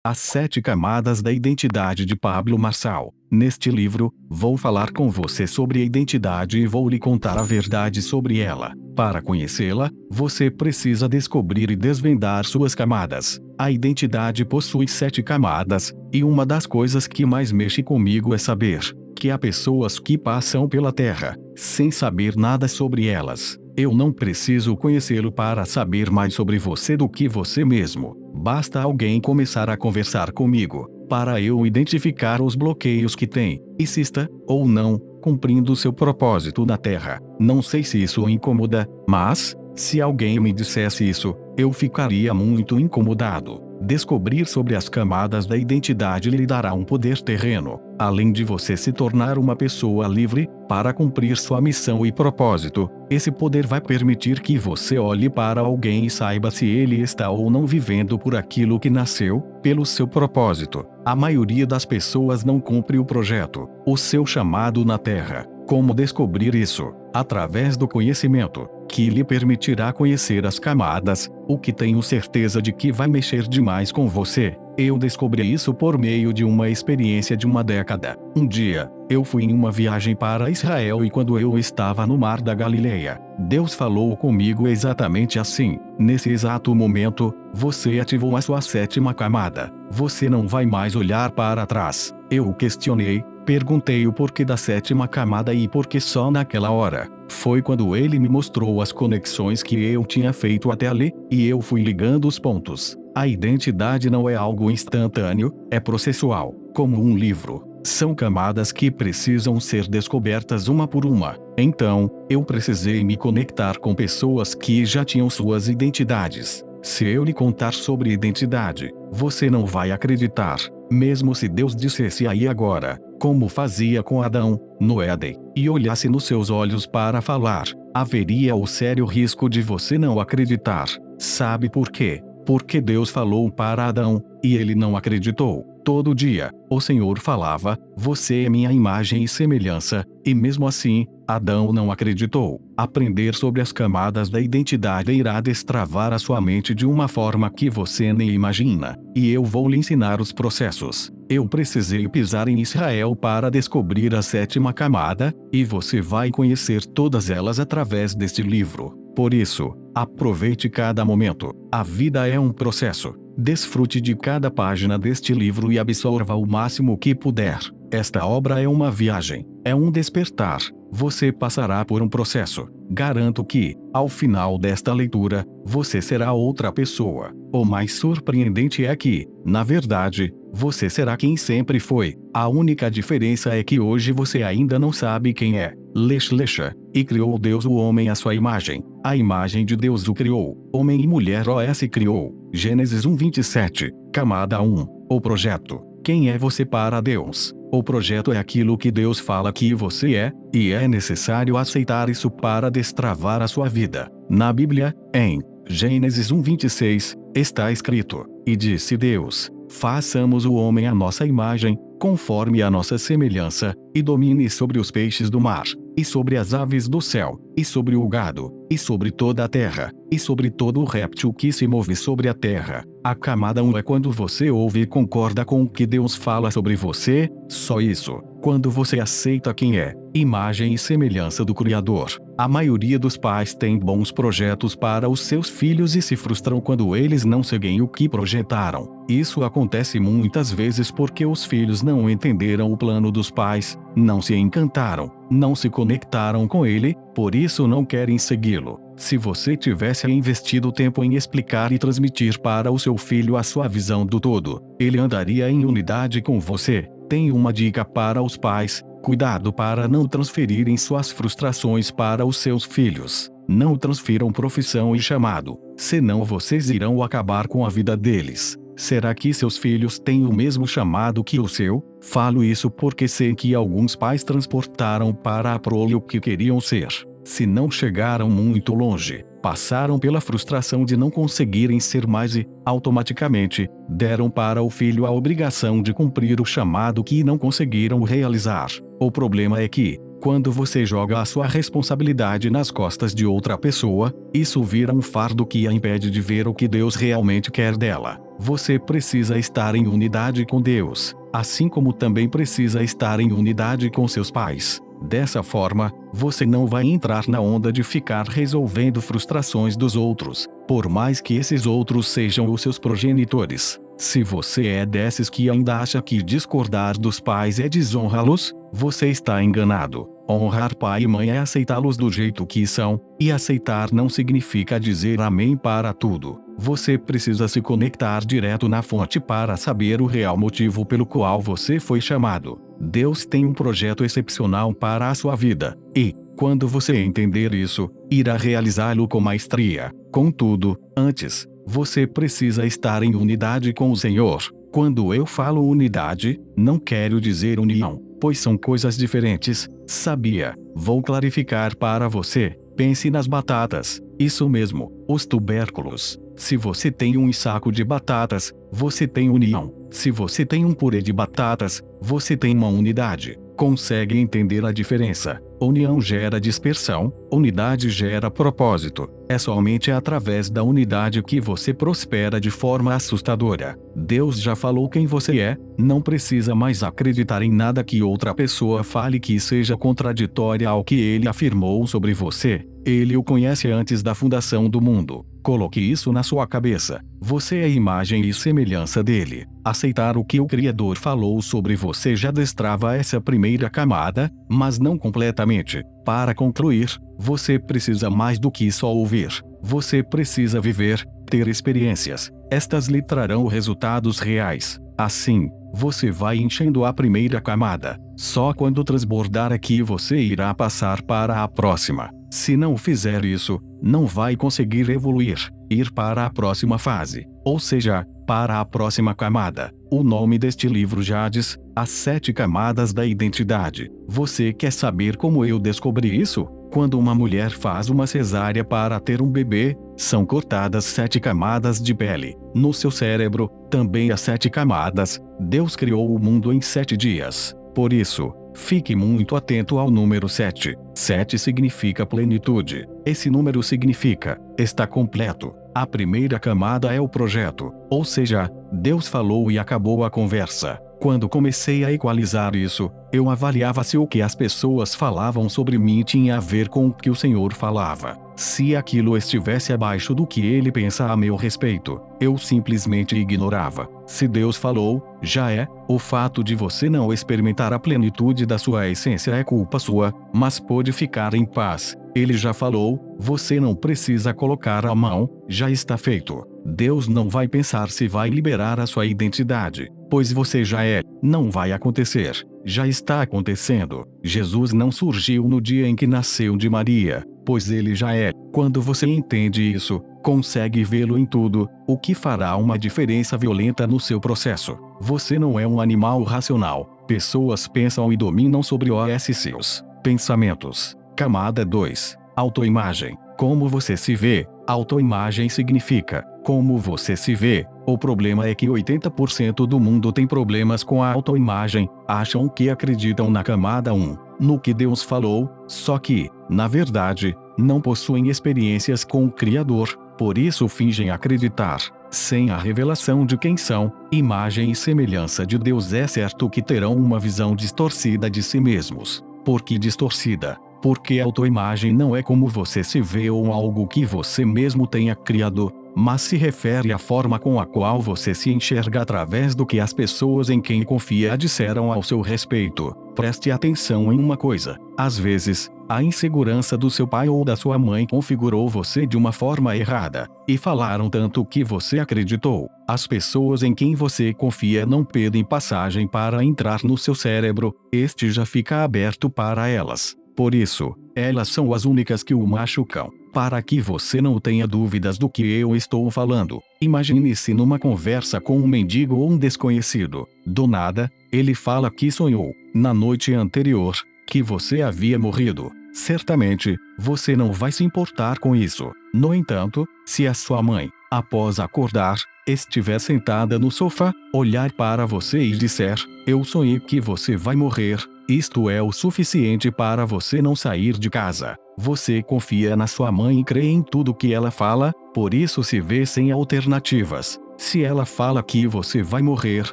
As 7 Camadas da Identidade de Pablo Marçal. Neste livro, vou falar com você sobre a identidade e vou lhe contar a verdade sobre ela. Para conhecê-la, você precisa descobrir e desvendar suas camadas. A identidade possui 7 camadas, e uma das coisas que mais mexe comigo é saber que há pessoas que passam pela Terra, sem saber nada sobre elas. Eu não preciso conhecê-lo para saber mais sobre você do que você mesmo. Basta alguém começar a conversar comigo, para eu identificar os bloqueios que tem, e se está, ou não, cumprindo seu propósito na Terra. Não sei se isso o incomoda, mas, se alguém me dissesse isso, eu ficaria muito incomodado. Descobrir sobre as camadas da identidade lhe dará um poder terreno, além de você se tornar uma pessoa livre, para cumprir sua missão e propósito. Esse poder vai permitir que você olhe para alguém e saiba se ele está ou não vivendo por aquilo que nasceu, pelo seu propósito. A maioria das pessoas não cumpre o projeto, o seu chamado na Terra. Como descobrir isso? Através do conhecimento, que lhe permitirá conhecer as camadas, o que tenho certeza de que vai mexer demais com você. Eu descobri isso por meio de uma experiência de uma década. Um dia, eu fui em uma viagem para Israel e quando eu estava no Mar da Galileia, Deus falou comigo exatamente assim. Nesse exato momento, você ativou a sua 7ª camada. Você não vai mais olhar para trás. Eu o questionei, perguntei o porquê da 7ª camada e por que só naquela hora. Foi quando ele me mostrou as conexões que eu tinha feito até ali, e eu fui ligando os pontos. A identidade não é algo instantâneo, é processual, como um livro. São camadas que precisam ser descobertas uma por uma. Então, eu precisei me conectar com pessoas que já tinham suas identidades. Se eu lhe contar sobre identidade, você não vai acreditar, mesmo se Deus dissesse aí agora, como fazia com Adão, no Éden, e olhasse nos seus olhos para falar, haveria o sério risco de você não acreditar. Sabe por quê? Porque Deus falou para Adão, e ele não acreditou. Todo dia, o Senhor falava, você é minha imagem e semelhança, e mesmo assim, Adão não acreditou. Aprender sobre as camadas da identidade irá destravar a sua mente de uma forma que você nem imagina, e eu vou lhe ensinar os processos. Eu precisei pisar em Israel para descobrir a 7ª camada, e você vai conhecer todas elas através deste livro. Por isso, aproveite cada momento. A vida é um processo. Desfrute de cada página deste livro e absorva o máximo que puder. Esta obra é uma viagem, é um despertar. Você passará por um processo. Garanto que, ao final desta leitura, você será outra pessoa. O mais surpreendente é que, na verdade, você será quem sempre foi. A única diferença é que hoje você ainda não sabe quem é. Lecha. E criou Deus o homem à sua imagem. A imagem de Deus o criou. Homem e mulher os criou. Gênesis 1:27. Camada 1. O projeto. Quem é você para Deus? O projeto é aquilo que Deus fala que você é, e é necessário aceitar isso para destravar a sua vida. Na Bíblia, em Gênesis 1:26, está escrito: E disse Deus, façamos o homem à nossa imagem, conforme a nossa semelhança, e domine sobre os peixes do mar, e sobre as aves do céu, e sobre o gado, e sobre toda a terra, e sobre todo o réptil que se move sobre a terra. A camada 1 é quando você ouve e concorda com o que Deus fala sobre você, só isso. Quando você aceita quem é, imagem e semelhança do Criador. A maioria dos pais tem bons projetos para os seus filhos e se frustram quando eles não seguem o que projetaram. Isso acontece muitas vezes porque os filhos não entenderam o plano dos pais, não se encantaram, não se conectaram com ele, por isso não querem segui-lo. Se você tivesse investido tempo em explicar e transmitir para o seu filho a sua visão do todo, ele andaria em unidade com você. Tenho uma dica para os pais: cuidado para não transferirem suas frustrações para os seus filhos. Não transfiram profissão e chamado, senão vocês irão acabar com a vida deles. Será que seus filhos têm o mesmo chamado que o seu? Falo isso porque sei que alguns pais transportaram para a prole o que queriam ser. Se não chegaram muito longe, passaram pela frustração de não conseguirem ser mais e, automaticamente, deram para o filho a obrigação de cumprir o chamado que não conseguiram realizar. O problema é que, Quando você joga a sua responsabilidade nas costas de outra pessoa, isso vira um fardo que a impede de ver o que Deus realmente quer dela. Você precisa estar em unidade com Deus, assim como também precisa estar em unidade com seus pais. Dessa forma, você não vai entrar na onda de ficar resolvendo frustrações dos outros, por mais que esses outros sejam os seus progenitores. Se você é desses que ainda acha que discordar dos pais é desonrá-los, você está enganado. Honrar pai e mãe é aceitá-los do jeito que são, e aceitar não significa dizer amém para tudo. Você precisa se conectar direto na fonte para saber o real motivo pelo qual você foi chamado. Deus tem um projeto excepcional para a sua vida, e, quando você entender isso, irá realizá-lo com maestria. Contudo, antes, você precisa estar em unidade com o Senhor. Quando eu falo unidade, não quero dizer união, pois são coisas diferentes, sabia? Vou clarificar para você. Pense nas batatas. Isso mesmo, os tubérculos. Se você tem um saco de batatas, você tem união. Se você tem um purê de batatas, você tem uma unidade. Consegue entender a diferença? União gera dispersão, unidade gera propósito. É somente através da unidade que você prospera de forma assustadora. Deus já falou quem você é, não precisa mais acreditar em nada que outra pessoa fale que seja contraditória ao que ele afirmou sobre você. Ele o conhece antes da fundação do mundo. Coloque isso na sua cabeça. Você é imagem e semelhança dele. Aceitar o que o Criador falou sobre você já destrava essa primeira camada, mas não completamente. Para concluir, você precisa mais do que só ouvir. Você precisa viver, ter experiências. Estas lhe trarão resultados reais. Assim, você vai enchendo a primeira camada. Só quando transbordar aqui você irá passar para a próxima. Se não fizer isso, não vai conseguir evoluir, ir para a próxima fase, ou seja, para a próxima camada. O nome deste livro já diz, As 7 Camadas da Identidade. Você quer saber como eu descobri isso? Quando uma mulher faz uma cesárea para ter um bebê, são cortadas 7 camadas de pele. No seu cérebro, também há 7 camadas. Deus criou o mundo em 7 dias. Por isso, fique muito atento ao número 7. 7 significa plenitude. Esse número significa, está completo. A primeira camada é o projeto, ou seja, Deus falou e acabou a conversa. Quando comecei a equalizar isso, eu avaliava se o que as pessoas falavam sobre mim tinha a ver com o que o Senhor falava. Se aquilo estivesse abaixo do que ele pensa a meu respeito, eu simplesmente ignorava. Se Deus falou, já é. O fato de você não experimentar a plenitude da sua essência é culpa sua, mas pode ficar em paz. Ele já falou, você não precisa colocar a mão, já está feito. Deus não vai pensar se vai liberar a sua identidade, pois você já é. Não vai acontecer. Já está acontecendo. Jesus não surgiu no dia em que nasceu de Maria, pois ele já é. Quando você entende isso, consegue vê-lo em tudo, o que fará uma diferença violenta no seu processo. Você não é um animal racional. Pessoas pensam e dominam sobre seus pensamentos. Camada 2. Autoimagem. Como você se vê. Autoimagem significa como você se vê. O problema é que 80% do mundo tem problemas com a autoimagem. Acham que acreditam na camada 1, no que Deus falou, só que, na verdade, não possuem experiências com o Criador, por isso fingem acreditar. Sem a revelação de quem são, imagem e semelhança de Deus, é certo que terão uma visão distorcida de si mesmos. Por que distorcida? Porque a autoimagem não é como você se vê ou algo que você mesmo tenha criado, mas se refere à forma com a qual você se enxerga através do que as pessoas em quem confia disseram ao seu respeito. Preste atenção em uma coisa: às vezes, a insegurança do seu pai ou da sua mãe configurou você de uma forma errada, e falaram tanto que você acreditou. As pessoas em quem você confia não pedem passagem para entrar no seu cérebro, este já fica aberto para elas. Por isso, elas são as únicas que o machucam. Para que você não tenha dúvidas do que eu estou falando, imagine-se numa conversa com um mendigo ou um desconhecido. Do nada, ele fala que sonhou, na noite anterior, que você havia morrido. Certamente, você não vai se importar com isso. No entanto, se a sua mãe, após acordar, estiver sentada no sofá, olhar para você e disser: eu sonhei que você vai morrer, isto é o suficiente para você não sair de casa. Você confia na sua mãe e crê em tudo que ela fala, por isso se vê sem alternativas. Se ela fala que você vai morrer,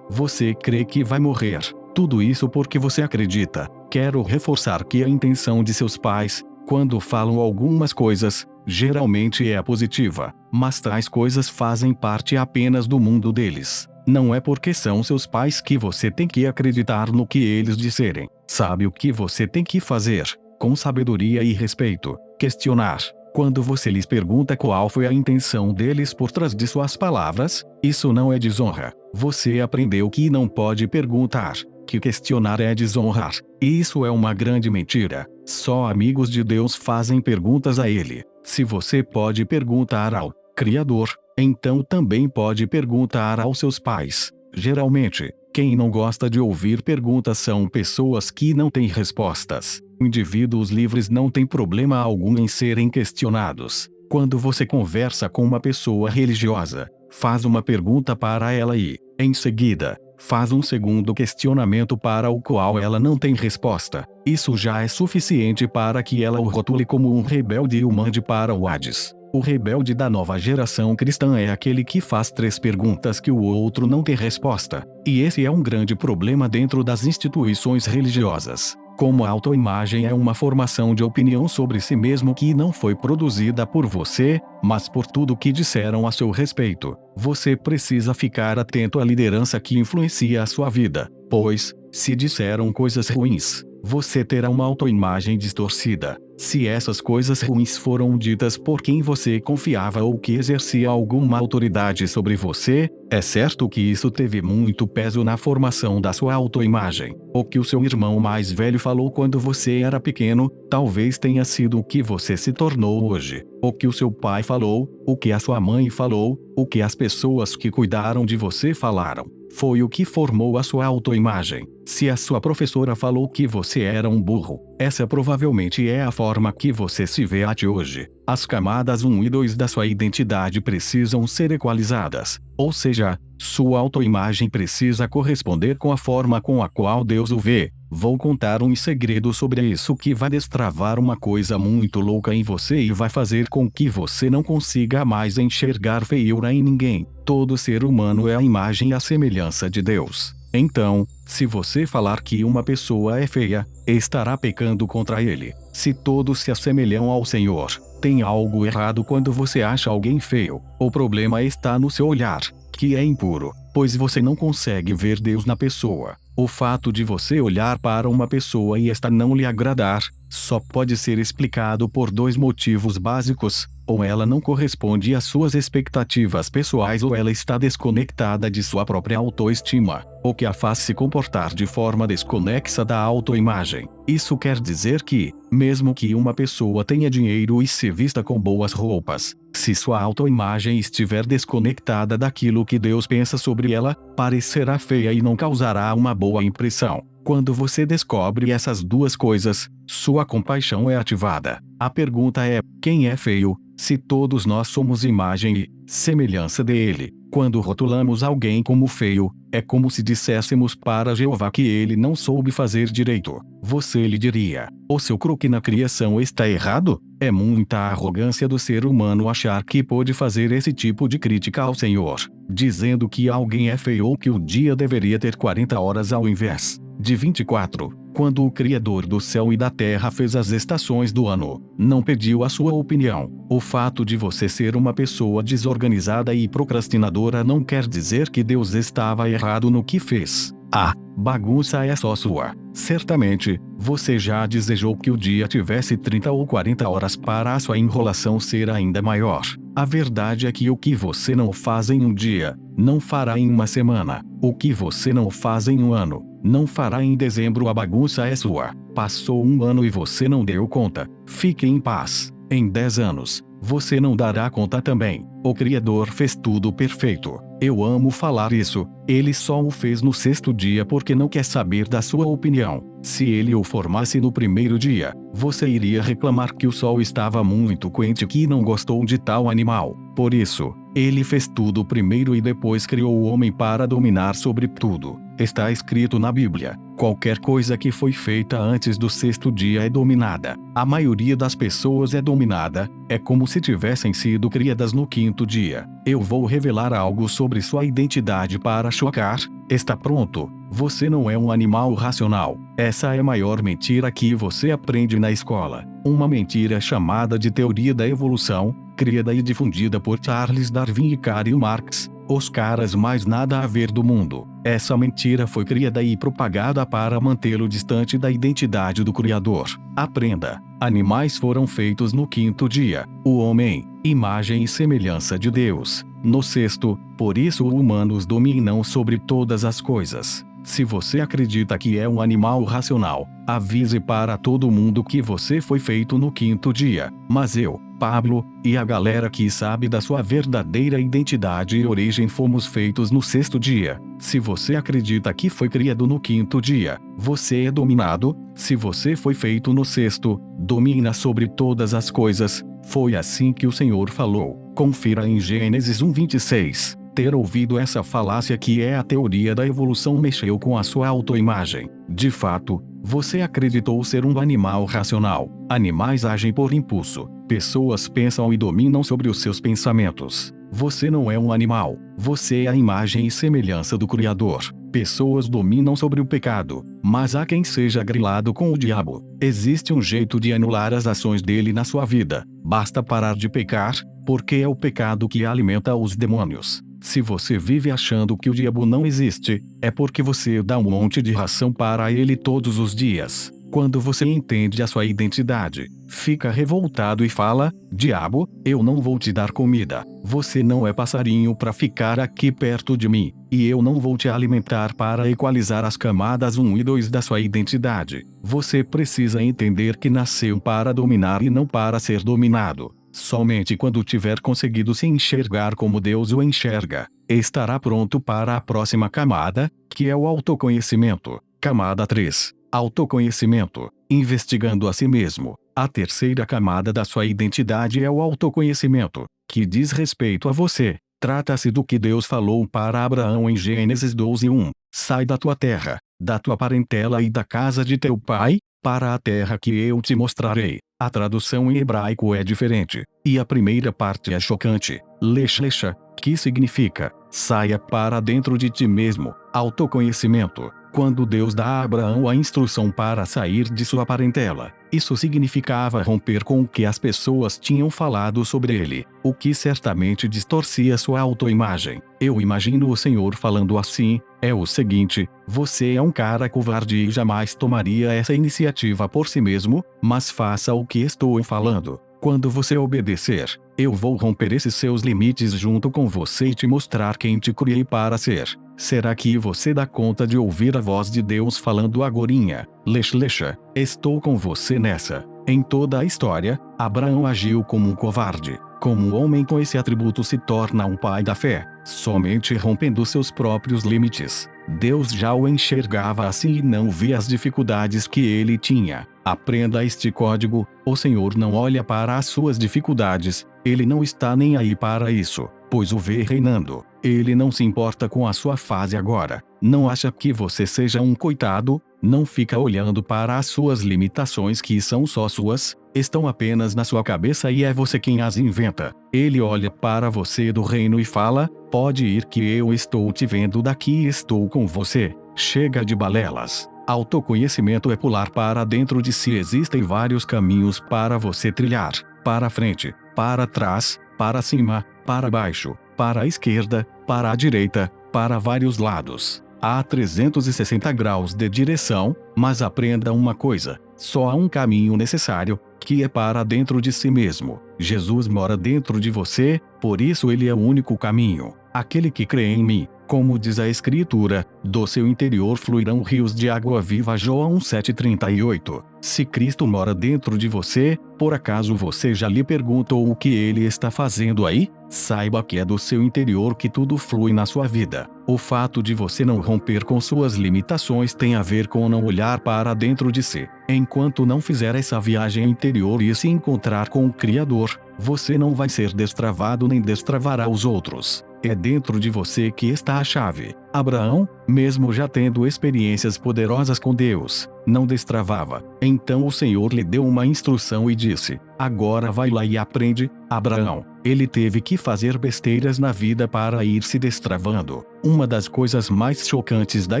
você crê que vai morrer. Tudo isso porque você acredita. Quero reforçar que a intenção de seus pais, quando falam algumas coisas, geralmente é positiva, mas tais coisas fazem parte apenas do mundo deles. Não é porque são seus pais que você tem que acreditar no que eles disserem. Sabe o que você tem que fazer? Com sabedoria e respeito, questionar. Quando você lhes pergunta qual foi a intenção deles por trás de suas palavras, isso não é desonra. Você aprendeu que não pode perguntar, que questionar é desonrar. E isso é uma grande mentira. Só amigos de Deus fazem perguntas a Ele. Se você pode perguntar ao Criador, então também pode perguntar aos seus pais. Geralmente, quem não gosta de ouvir perguntas são pessoas que não têm respostas. Indivíduos livres não têm problema algum em serem questionados. Quando você conversa com uma pessoa religiosa, faz uma pergunta para ela e, em seguida, faz um segundo questionamento para o qual ela não tem resposta. Isso já é suficiente para que ela o rotule como um rebelde e o mande para o Hades. O rebelde da nova geração cristã é aquele que faz 3 perguntas que o outro não tem resposta. E esse é um grande problema dentro das instituições religiosas. Como a autoimagem é uma formação de opinião sobre si mesmo que não foi produzida por você, mas por tudo que disseram a seu respeito, você precisa ficar atento à liderança que influencia a sua vida, pois, se disseram coisas ruins, você terá uma autoimagem distorcida. Se essas coisas ruins foram ditas por quem você confiava ou que exercia alguma autoridade sobre você, é certo que isso teve muito peso na formação da sua autoimagem. O que o seu irmão mais velho falou quando você era pequeno, talvez tenha sido o que você se tornou hoje. O que o seu pai falou, o que a sua mãe falou, o que as pessoas que cuidaram de você falaram, foi o que formou a sua autoimagem. Se a sua professora falou que você era um burro, essa provavelmente é a forma que você se vê até hoje. As camadas 1 e 2 da sua identidade precisam ser equalizadas, ou seja, sua autoimagem precisa corresponder com a forma com a qual Deus o vê. Vou contar um segredo sobre isso que vai destravar uma coisa muito louca em você e vai fazer com que você não consiga mais enxergar feiura em ninguém. Todo ser humano é a imagem e a semelhança de Deus. Então, se você falar que uma pessoa é feia, estará pecando contra ele. Se todos se assemelham ao Senhor, tem algo errado quando você acha alguém feio. O problema está no seu olhar, que é impuro, pois você não consegue ver Deus na pessoa. O fato de você olhar para uma pessoa e esta não lhe agradar, só pode ser explicado por 2 motivos básicos: ou ela não corresponde às suas expectativas pessoais ou ela está desconectada de sua própria autoestima, o que a faz se comportar de forma desconexa da autoimagem. Isso quer dizer que, mesmo que uma pessoa tenha dinheiro e se vista com boas roupas, se sua autoimagem estiver desconectada daquilo que Deus pensa sobre ela, parecerá feia e não causará uma boa impressão. Quando você descobre essas 2 coisas, sua compaixão é ativada. A pergunta é: quem é feio? Se todos nós somos imagem e semelhança dele, quando rotulamos alguém como feio, é como se disséssemos para Jeová que ele não soube fazer direito. Você lhe diria: o seu croque na criação está errado? É muita arrogância do ser humano achar que pode fazer esse tipo de crítica ao Senhor, dizendo que alguém é feio ou que o dia deveria ter 40 horas ao invés de 24. Quando o Criador do céu e da terra fez as estações do ano, não pediu a sua opinião. O fato de você ser uma pessoa desorganizada e procrastinadora não quer dizer que Deus estava errado no que fez. A bagunça é só sua. Certamente, você já desejou que o dia tivesse 30 ou 40 horas para a sua enrolação ser ainda maior. A verdade é que o que você não faz em um dia, não fará em uma semana. O que você não faz em um ano, não fará em dezembro. A bagunça é sua. Passou um ano e você não deu conta. Fique em paz. Em 10 anos, você não dará conta também. O Criador fez tudo perfeito. Eu amo falar isso. Ele só o fez no 6º dia porque não quer saber da sua opinião. Se ele o formasse no 1º dia, você iria reclamar que o sol estava muito quente e que não gostou de tal animal. Por isso, Ele fez tudo primeiro e depois criou o homem para dominar sobre tudo. Está escrito na Bíblia: qualquer coisa que foi feita antes do sexto dia é dominada. A maioria das pessoas é dominada, é como se tivessem sido criadas no quinto dia. Eu vou revelar algo sobre sua identidade para chocar. Está pronto? Você não é um animal racional. Essa é a maior mentira que você aprende na escola. Uma mentira chamada de teoria da evolução, criada e difundida por Charles Darwin e Karl Marx, os caras mais nada a ver do mundo. Essa mentira foi criada e propagada para mantê-lo distante da identidade do Criador. Aprenda: animais foram feitos no quinto dia, o homem, imagem e semelhança de Deus, no sexto. Por isso os humanos dominam sobre todas as coisas. Se você acredita que é um animal racional, avise para todo mundo que você foi feito no quinto dia. Mas eu, Pablo, e a galera que sabe da sua verdadeira identidade e origem fomos feitos no sexto dia. Se você acredita que foi criado no quinto dia, você é dominado. Se você foi feito no sexto, domina sobre todas as coisas. Foi assim que o Senhor falou. Confira em Gênesis 1:26. Ter ouvido essa falácia que é a teoria da evolução mexeu com a sua autoimagem. De fato, você acreditou ser um animal racional. Animais agem por impulso. Pessoas pensam e dominam sobre os seus pensamentos. Você não é um animal. Você é a imagem e semelhança do Criador. Pessoas dominam sobre o pecado, mas há quem seja grilado com o diabo. Existe um jeito de anular as ações dele na sua vida. Basta parar de pecar, porque é o pecado que alimenta os demônios. Se você vive achando que o diabo não existe, é porque você dá um monte de ração para ele todos os dias. Quando você entende a sua identidade, fica revoltado e fala: diabo, eu não vou te dar comida. Você não é passarinho para ficar aqui perto de mim, e eu não vou te alimentar para equalizar as camadas 1 e 2 da sua identidade. Você precisa entender que nasceu para dominar e não para ser dominado. Somente quando tiver conseguido se enxergar como Deus o enxerga, estará pronto para a próxima camada, que é o autoconhecimento. Camada 3. Autoconhecimento. Investigando a si mesmo. A terceira camada da sua identidade é o autoconhecimento, que diz respeito a você. Trata-se do que Deus falou para Abraão em Gênesis 12:1. Sai da tua terra, da tua parentela e da casa de teu pai, para a terra que eu te mostrarei. A tradução em hebraico é diferente, e a primeira parte é chocante. Lech lecha, que significa: saia para dentro de ti mesmo. Autoconhecimento. Quando Deus dá a Abraão a instrução para sair de sua parentela, isso significava romper com o que as pessoas tinham falado sobre ele, o que certamente distorcia sua autoimagem. Eu imagino o Senhor falando assim: é o seguinte, você é um cara covarde e jamais tomaria essa iniciativa por si mesmo, mas faça o que estou falando. Quando você obedecer, eu vou romper esses seus limites junto com você e te mostrar quem te criei para ser. Será que você dá conta de ouvir a voz de Deus falando agorinha? Lech lecha, estou com você nessa. Em toda a história, Abraão agiu como um covarde. Como um homem com esse atributo se torna um pai da fé, somente rompendo seus próprios limites. Deus já o enxergava assim e não via as dificuldades que ele tinha. Aprenda este código: o Senhor não olha para as suas dificuldades, ele não está nem aí para isso, pois o vê reinando. Ele não se importa com a sua fase agora. Não acha que você seja um coitado? Não fica olhando para as suas limitações que são só suas, estão apenas na sua cabeça e é você quem as inventa. Ele olha para você do reino e fala: pode ir que eu estou te vendo daqui e estou com você. Chega de balelas. Autoconhecimento é pular para dentro de si. Existem vários caminhos para você trilhar: para frente, para trás, para cima, para baixo, para a esquerda, para a direita, para vários lados. Há 360 graus de direção, mas aprenda uma coisa: só há um caminho necessário, que é para dentro de si mesmo. Jesus mora dentro de você, por isso ele é o único caminho. Aquele que crê em mim, como diz a Escritura, do seu interior fluirão rios de água viva. João 7:38. Se Cristo mora dentro de você, por acaso você já lhe perguntou o que ele está fazendo aí? Saiba que é do seu interior que tudo flui na sua vida. O fato de você não romper com suas limitações tem a ver com não olhar para dentro de si. Enquanto não fizer essa viagem interior e se encontrar com o Criador, você não vai ser destravado nem destravará os outros. É dentro de você que está a chave. Abraão, mesmo já tendo experiências poderosas com Deus, não destravava. Então o Senhor lhe deu uma instrução e disse: agora vai lá e aprende, Abraão. Ele teve que fazer besteiras na vida para ir se destravando. Uma das coisas mais chocantes da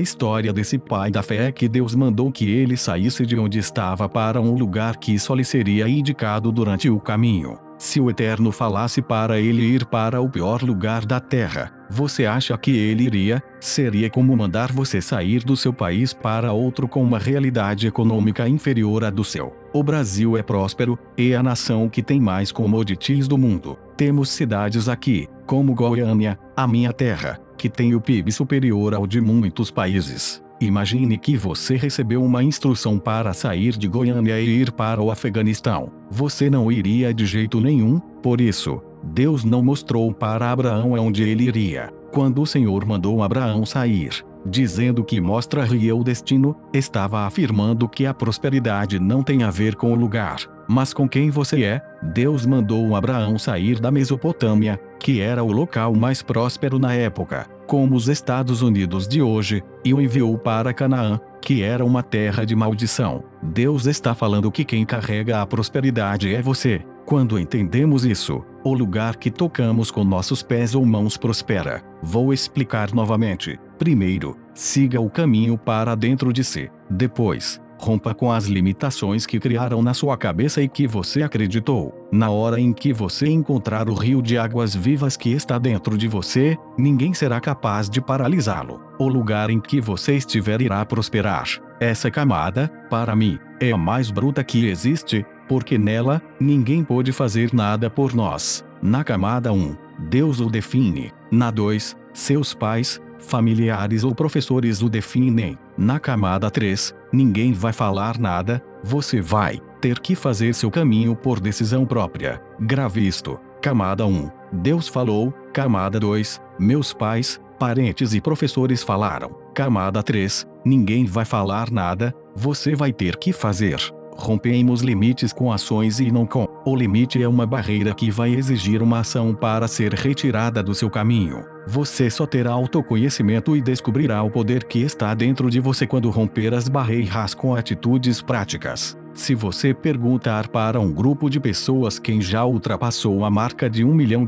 história desse pai da fé é que Deus mandou que ele saísse de onde estava para um lugar que só lhe seria indicado durante o caminho. Se o Eterno falasse para ele ir para o pior lugar da terra, você acha que ele iria? Seria como mandar você sair do seu país para outro com uma realidade econômica inferior à do seu. O Brasil é próspero, é a nação que tem mais commodities do mundo. Temos cidades aqui, como Goiânia, a minha terra, que tem o PIB superior ao de muitos países. Imagine que você recebeu uma instrução para sair de Goiânia e ir para o Afeganistão. Você não iria de jeito nenhum, por isso, Deus não mostrou para Abraão onde ele iria. Quando o Senhor mandou Abraão sair, dizendo que mostraria o destino, estava afirmando que a prosperidade não tem a ver com o lugar, mas com quem você é. Deus mandou Abraão sair da Mesopotâmia, que era o local mais próspero na época, como os Estados Unidos de hoje, e o enviou para Canaã, que era uma terra de maldição. Deus está falando que quem carrega a prosperidade é você. Quando entendemos isso, o lugar que tocamos com nossos pés ou mãos prospera. Vou explicar novamente. Primeiro, siga o caminho para dentro de si. Depois, rompa com as limitações que criaram na sua cabeça e que você acreditou. Na hora em que você encontrar o rio de águas vivas que está dentro de você, ninguém será capaz de paralisá-lo. O lugar em que você estiver irá prosperar. Essa camada, para mim, é a mais bruta que existe, porque nela, ninguém pode fazer nada por nós. Na camada 1, Deus o define. Na 2, seus pais, familiares ou professores o definem. Na camada 3, ninguém vai falar nada, você vai ter que fazer seu caminho por decisão própria. Grave isto. Camada 1, Deus falou. Camada 2, meus pais, parentes e professores falaram. Camada 3, ninguém vai falar nada, você vai ter que fazer. Rompemos limites com ações e não com. O limite é uma barreira que vai exigir uma ação para ser retirada do seu caminho. Você só terá autoconhecimento e descobrirá o poder que está dentro de você quando romper as barreiras com atitudes práticas. Se você perguntar para um grupo de pessoas quem já ultrapassou a marca de R$1 milhão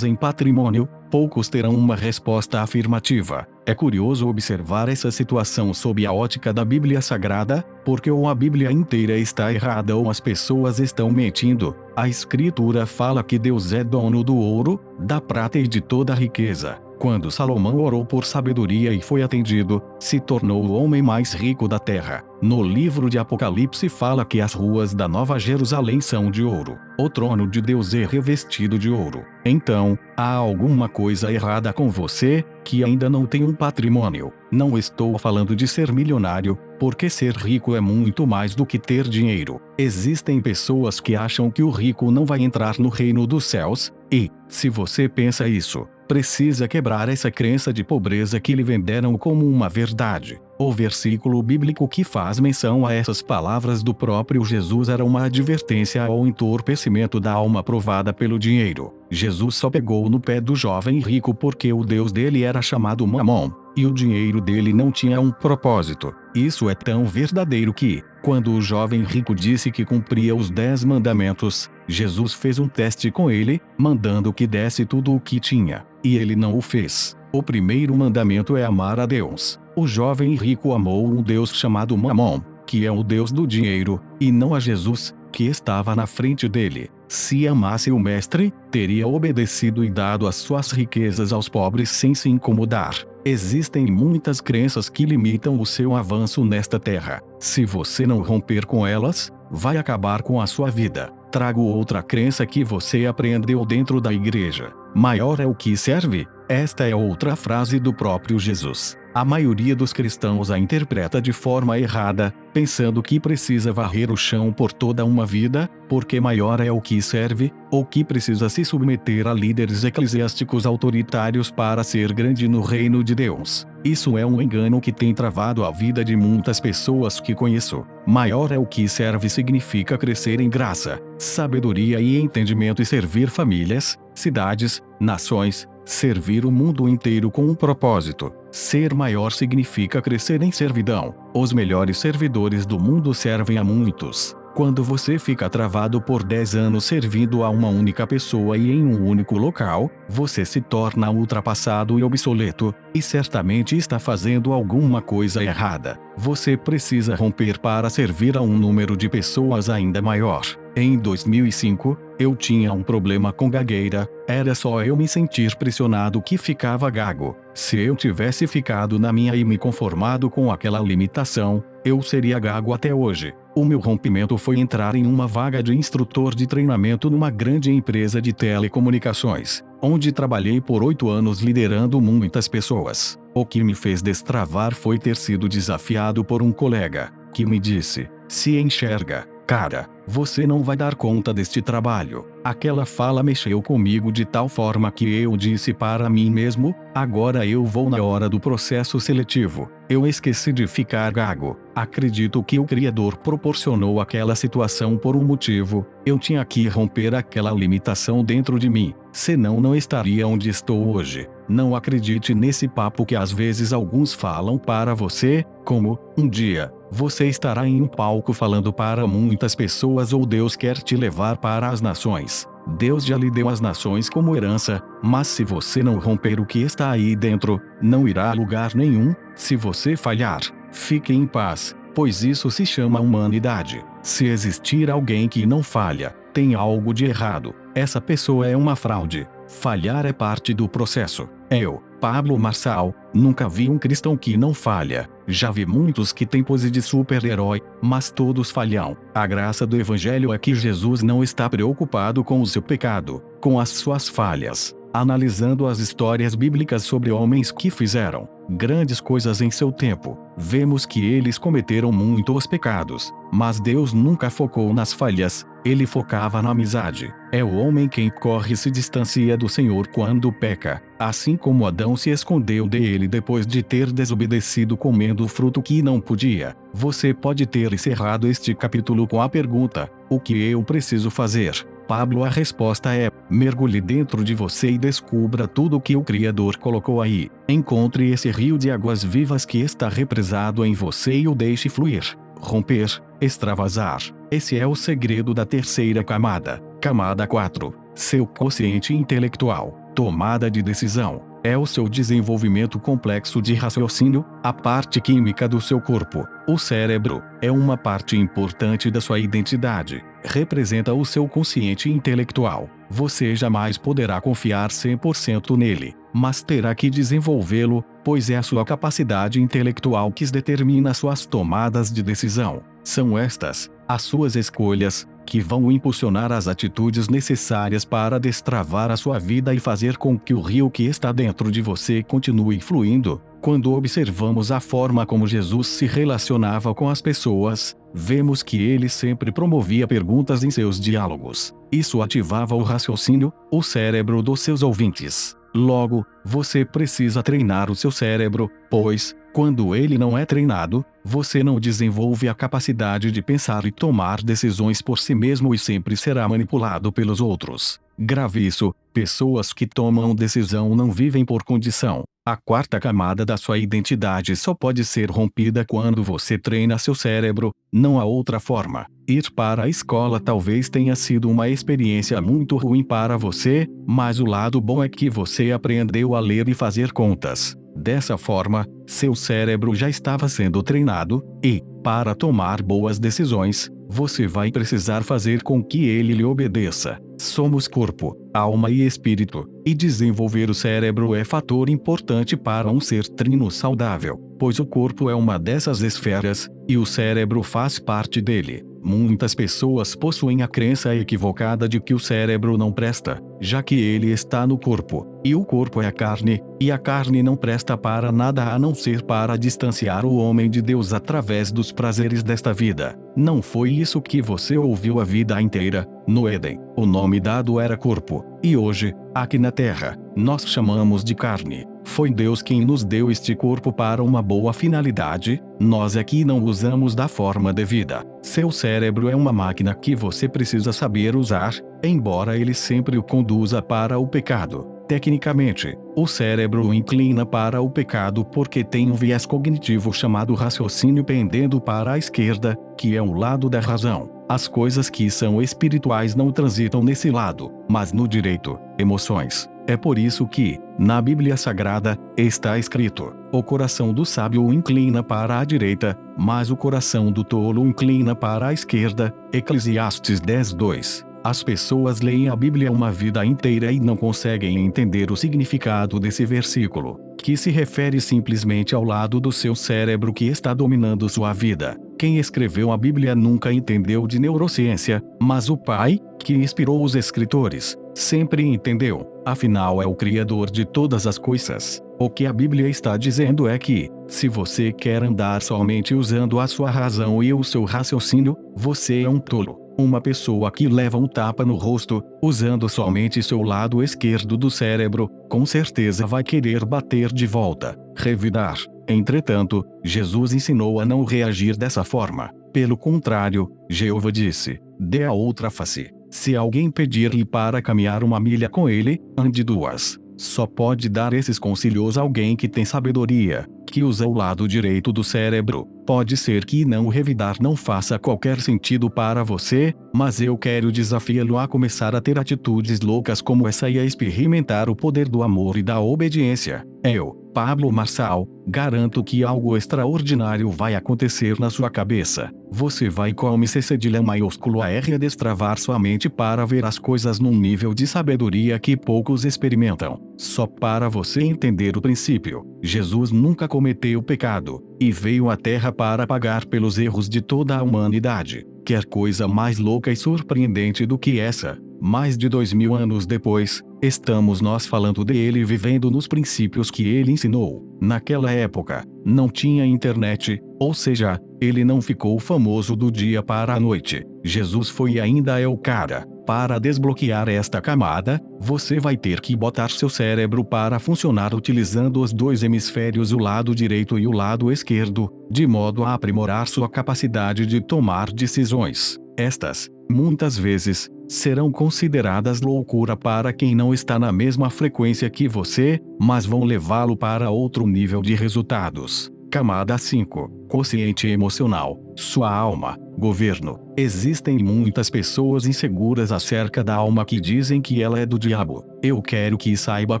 em patrimônio, poucos terão uma resposta afirmativa. É curioso observar essa situação sob a ótica da Bíblia Sagrada, porque ou a Bíblia inteira está errada ou as pessoas estão mentindo. A Escritura fala que Deus é dono do ouro, da prata e de toda a riqueza. Quando Salomão orou por sabedoria e foi atendido, se tornou o homem mais rico da terra. No livro de Apocalipse fala que as ruas da Nova Jerusalém são de ouro. O trono de Deus é revestido de ouro. Então, há alguma coisa errada com você, que ainda não tem um patrimônio. Não estou falando de ser milionário, porque ser rico é muito mais do que ter dinheiro. Existem pessoas que acham que o rico não vai entrar no reino dos céus, e, se você pensa isso, precisa quebrar essa crença de pobreza que lhe venderam como uma verdade. O versículo bíblico que faz menção a essas palavras do próprio Jesus era uma advertência ao entorpecimento da alma provada pelo dinheiro. Jesus só pegou no pé do jovem rico porque o Deus dele era chamado Mamon, e o dinheiro dele não tinha um propósito. Isso é tão verdadeiro que, quando o jovem rico disse que cumpria os 10 mandamentos, Jesus fez um teste com ele, mandando que desse tudo o que tinha, e ele não o fez. O primeiro mandamento é amar a Deus. O jovem rico amou um Deus chamado Mamon, que é o Deus do dinheiro, e não a Jesus, que estava na frente dele. Se amasse o mestre, teria obedecido e dado as suas riquezas aos pobres sem se incomodar. Existem muitas crenças que limitam o seu avanço nesta terra. Se você não romper com elas, vai acabar com a sua vida. Trago outra crença que você aprendeu dentro da igreja. Maior é o que serve. Esta é outra frase do próprio Jesus. A maioria dos cristãos a interpreta de forma errada, pensando que precisa varrer o chão por toda uma vida, porque maior é o que serve, ou que precisa se submeter a líderes eclesiásticos autoritários para ser grande no reino de Deus. Isso é um engano que tem travado a vida de muitas pessoas que conheço. Maior é o que serve significa crescer em graça, sabedoria e entendimento e servir famílias, cidades, nações, servir o mundo inteiro com um propósito. Ser maior significa crescer em servidão. Os melhores servidores do mundo servem a muitos. Quando você fica travado por 10 anos servindo a uma única pessoa e em um único local, você se torna ultrapassado e obsoleto, e certamente está fazendo alguma coisa errada. Você precisa romper para servir a um número de pessoas ainda maior. Em 2005, eu tinha um problema com gagueira, era só eu me sentir pressionado que ficava gago. Se eu tivesse ficado na minha e me conformado com aquela limitação, eu seria gago até hoje. O meu rompimento foi entrar em uma vaga de instrutor de treinamento numa grande empresa de telecomunicações, onde trabalhei por 8 anos liderando muitas pessoas. O que me fez destravar foi ter sido desafiado por um colega, que me disse: "Se enxerga, cara, você não vai dar conta deste trabalho." Aquela fala mexeu comigo de tal forma que eu disse para mim mesmo: agora eu vou na hora do processo seletivo. Eu esqueci de ficar gago. Acredito que o Criador proporcionou aquela situação por um motivo. Eu tinha que romper aquela limitação dentro de mim, senão não estaria onde estou hoje. Não acredite nesse papo que às vezes alguns falam para você, como: um dia você estará em um palco falando para muitas pessoas, ou Deus quer te levar para as nações. Deus já lhe deu as nações como herança, mas se você não romper o que está aí dentro, não irá a lugar nenhum. Se você falhar, fique em paz, pois isso se chama humanidade. Se existir alguém que não falha, tem algo de errado. Essa pessoa é uma fraude. Falhar é parte do processo. Eu, Pablo Marçal, nunca vi um cristão que não falha. Já vi muitos que têm pose de super-herói, mas todos falham. A graça do Evangelho é que Jesus não está preocupado com o seu pecado, com as suas falhas. Analisando as histórias bíblicas sobre homens que fizeram grandes coisas em seu tempo, vemos que eles cometeram muitos pecados, mas Deus nunca focou nas falhas, ele focava na amizade. É o homem quem corre e se distancia do Senhor quando peca, assim como Adão se escondeu dele depois de ter desobedecido comendo o fruto que não podia. Você pode ter encerrado este capítulo com a pergunta: o que eu preciso fazer? Pablo, a resposta é: mergulhe dentro de você e descubra tudo o que o Criador colocou aí. Encontre esse rio de águas vivas que está represado em você e o deixe fluir, romper, extravasar. Esse é o segredo da terceira camada. Camada 4. Seu quociente intelectual. Tomada de decisão. É o seu desenvolvimento complexo de raciocínio, a parte química do seu corpo. O cérebro é uma parte importante da sua identidade. Representa o seu consciente intelectual. Você jamais poderá confiar 100% nele, mas terá que desenvolvê-lo, pois é a sua capacidade intelectual que determina suas tomadas de decisão. São estas, as suas escolhas, que vão impulsionar as atitudes necessárias para destravar a sua vida e fazer com que o rio que está dentro de você continue fluindo. Quando observamos a forma como Jesus se relacionava com as pessoas, vemos que ele sempre promovia perguntas em seus diálogos. Isso ativava o raciocínio, o cérebro dos seus ouvintes. Logo, você precisa treinar o seu cérebro, pois, quando ele não é treinado, você não desenvolve a capacidade de pensar e tomar decisões por si mesmo e sempre será manipulado pelos outros. Grave isso: pessoas que tomam decisão não vivem por condição. A quarta camada da sua identidade só pode ser rompida quando você treina seu cérebro, não há outra forma. Ir para a escola talvez tenha sido uma experiência muito ruim para você, mas o lado bom é que você aprendeu a ler e fazer contas. Dessa forma, seu cérebro já estava sendo treinado, e, para tomar boas decisões, você vai precisar fazer com que ele lhe obedeça. Somos corpo, alma e espírito, e desenvolver o cérebro é fator importante para um ser trino saudável, pois o corpo é uma dessas esferas, e o cérebro faz parte dele. Muitas pessoas possuem a crença equivocada de que o cérebro não presta, já que ele está no corpo, e o corpo é a carne, e a carne não presta para nada a não ser para distanciar o homem de Deus através dos prazeres desta vida. Não foi isso que você ouviu a vida inteira. No Éden, o nome dado era corpo, e hoje, aqui na Terra, nós chamamos de carne. Foi Deus quem nos deu este corpo para uma boa finalidade, nós é que não usamos da forma devida. Seu cérebro é uma máquina que você precisa saber usar, embora ele sempre o conduza para o pecado. Tecnicamente, o cérebro o inclina para o pecado porque tem um viés cognitivo chamado raciocínio pendendo para a esquerda, que é o lado da razão. As coisas que são espirituais não transitam nesse lado, mas no direito, emoções. É por isso que, na Bíblia Sagrada, está escrito: o coração do sábio o inclina para a direita, mas o coração do tolo o inclina para a esquerda. Eclesiastes 10:2. As pessoas leem a Bíblia uma vida inteira e não conseguem entender o significado desse versículo, que se refere simplesmente ao lado do seu cérebro que está dominando sua vida. Quem escreveu a Bíblia nunca entendeu de neurociência, mas o Pai, que inspirou os escritores, sempre entendeu. Afinal, é o Criador de todas as coisas. O que a Bíblia está dizendo é que, se você quer andar somente usando a sua razão e o seu raciocínio, você é um tolo. Uma pessoa que leva um tapa no rosto, usando somente seu lado esquerdo do cérebro, com certeza vai querer bater de volta, revidar. Entretanto, Jesus ensinou a não reagir dessa forma. Pelo contrário, Jeová disse: dê a outra face. Se alguém pedir-lhe para caminhar 1 milha com ele, ande 2. Só pode dar esses conselhos alguém que tem sabedoria, que usa o lado direito do cérebro. Pode ser que não o revidar não faça qualquer sentido para você, mas eu quero desafiá-lo a começar a ter atitudes loucas como essa e a experimentar o poder do amor e da obediência. Eu, Pablo Marçal, garanto que algo extraordinário vai acontecer na sua cabeça. Você vai com C cedilha maiúsculo a R destravar sua mente para ver as coisas num nível de sabedoria que poucos experimentam. Só para você entender o princípio, Jesus nunca cometeu pecado, e veio à Terra para pagar pelos erros de toda a humanidade. Quer coisa mais louca e surpreendente do que essa? Mais de 2000 anos depois, estamos nós falando dele e vivendo nos princípios que ele ensinou. Naquela época, não tinha internet, ou seja, ele não ficou famoso do dia para a noite. Jesus foi e ainda é o cara. Para desbloquear esta camada, você vai ter que botar seu cérebro para funcionar utilizando os dois hemisférios, o lado direito e o lado esquerdo, de modo a aprimorar sua capacidade de tomar decisões. Estas, muitas vezes, serão consideradas loucura para quem não está na mesma frequência que você, mas vão levá-lo para outro nível de resultados. Camada 5. Consciente emocional. Sua alma. Governo. Existem muitas pessoas inseguras acerca da alma que dizem que ela é do diabo. Eu quero que saiba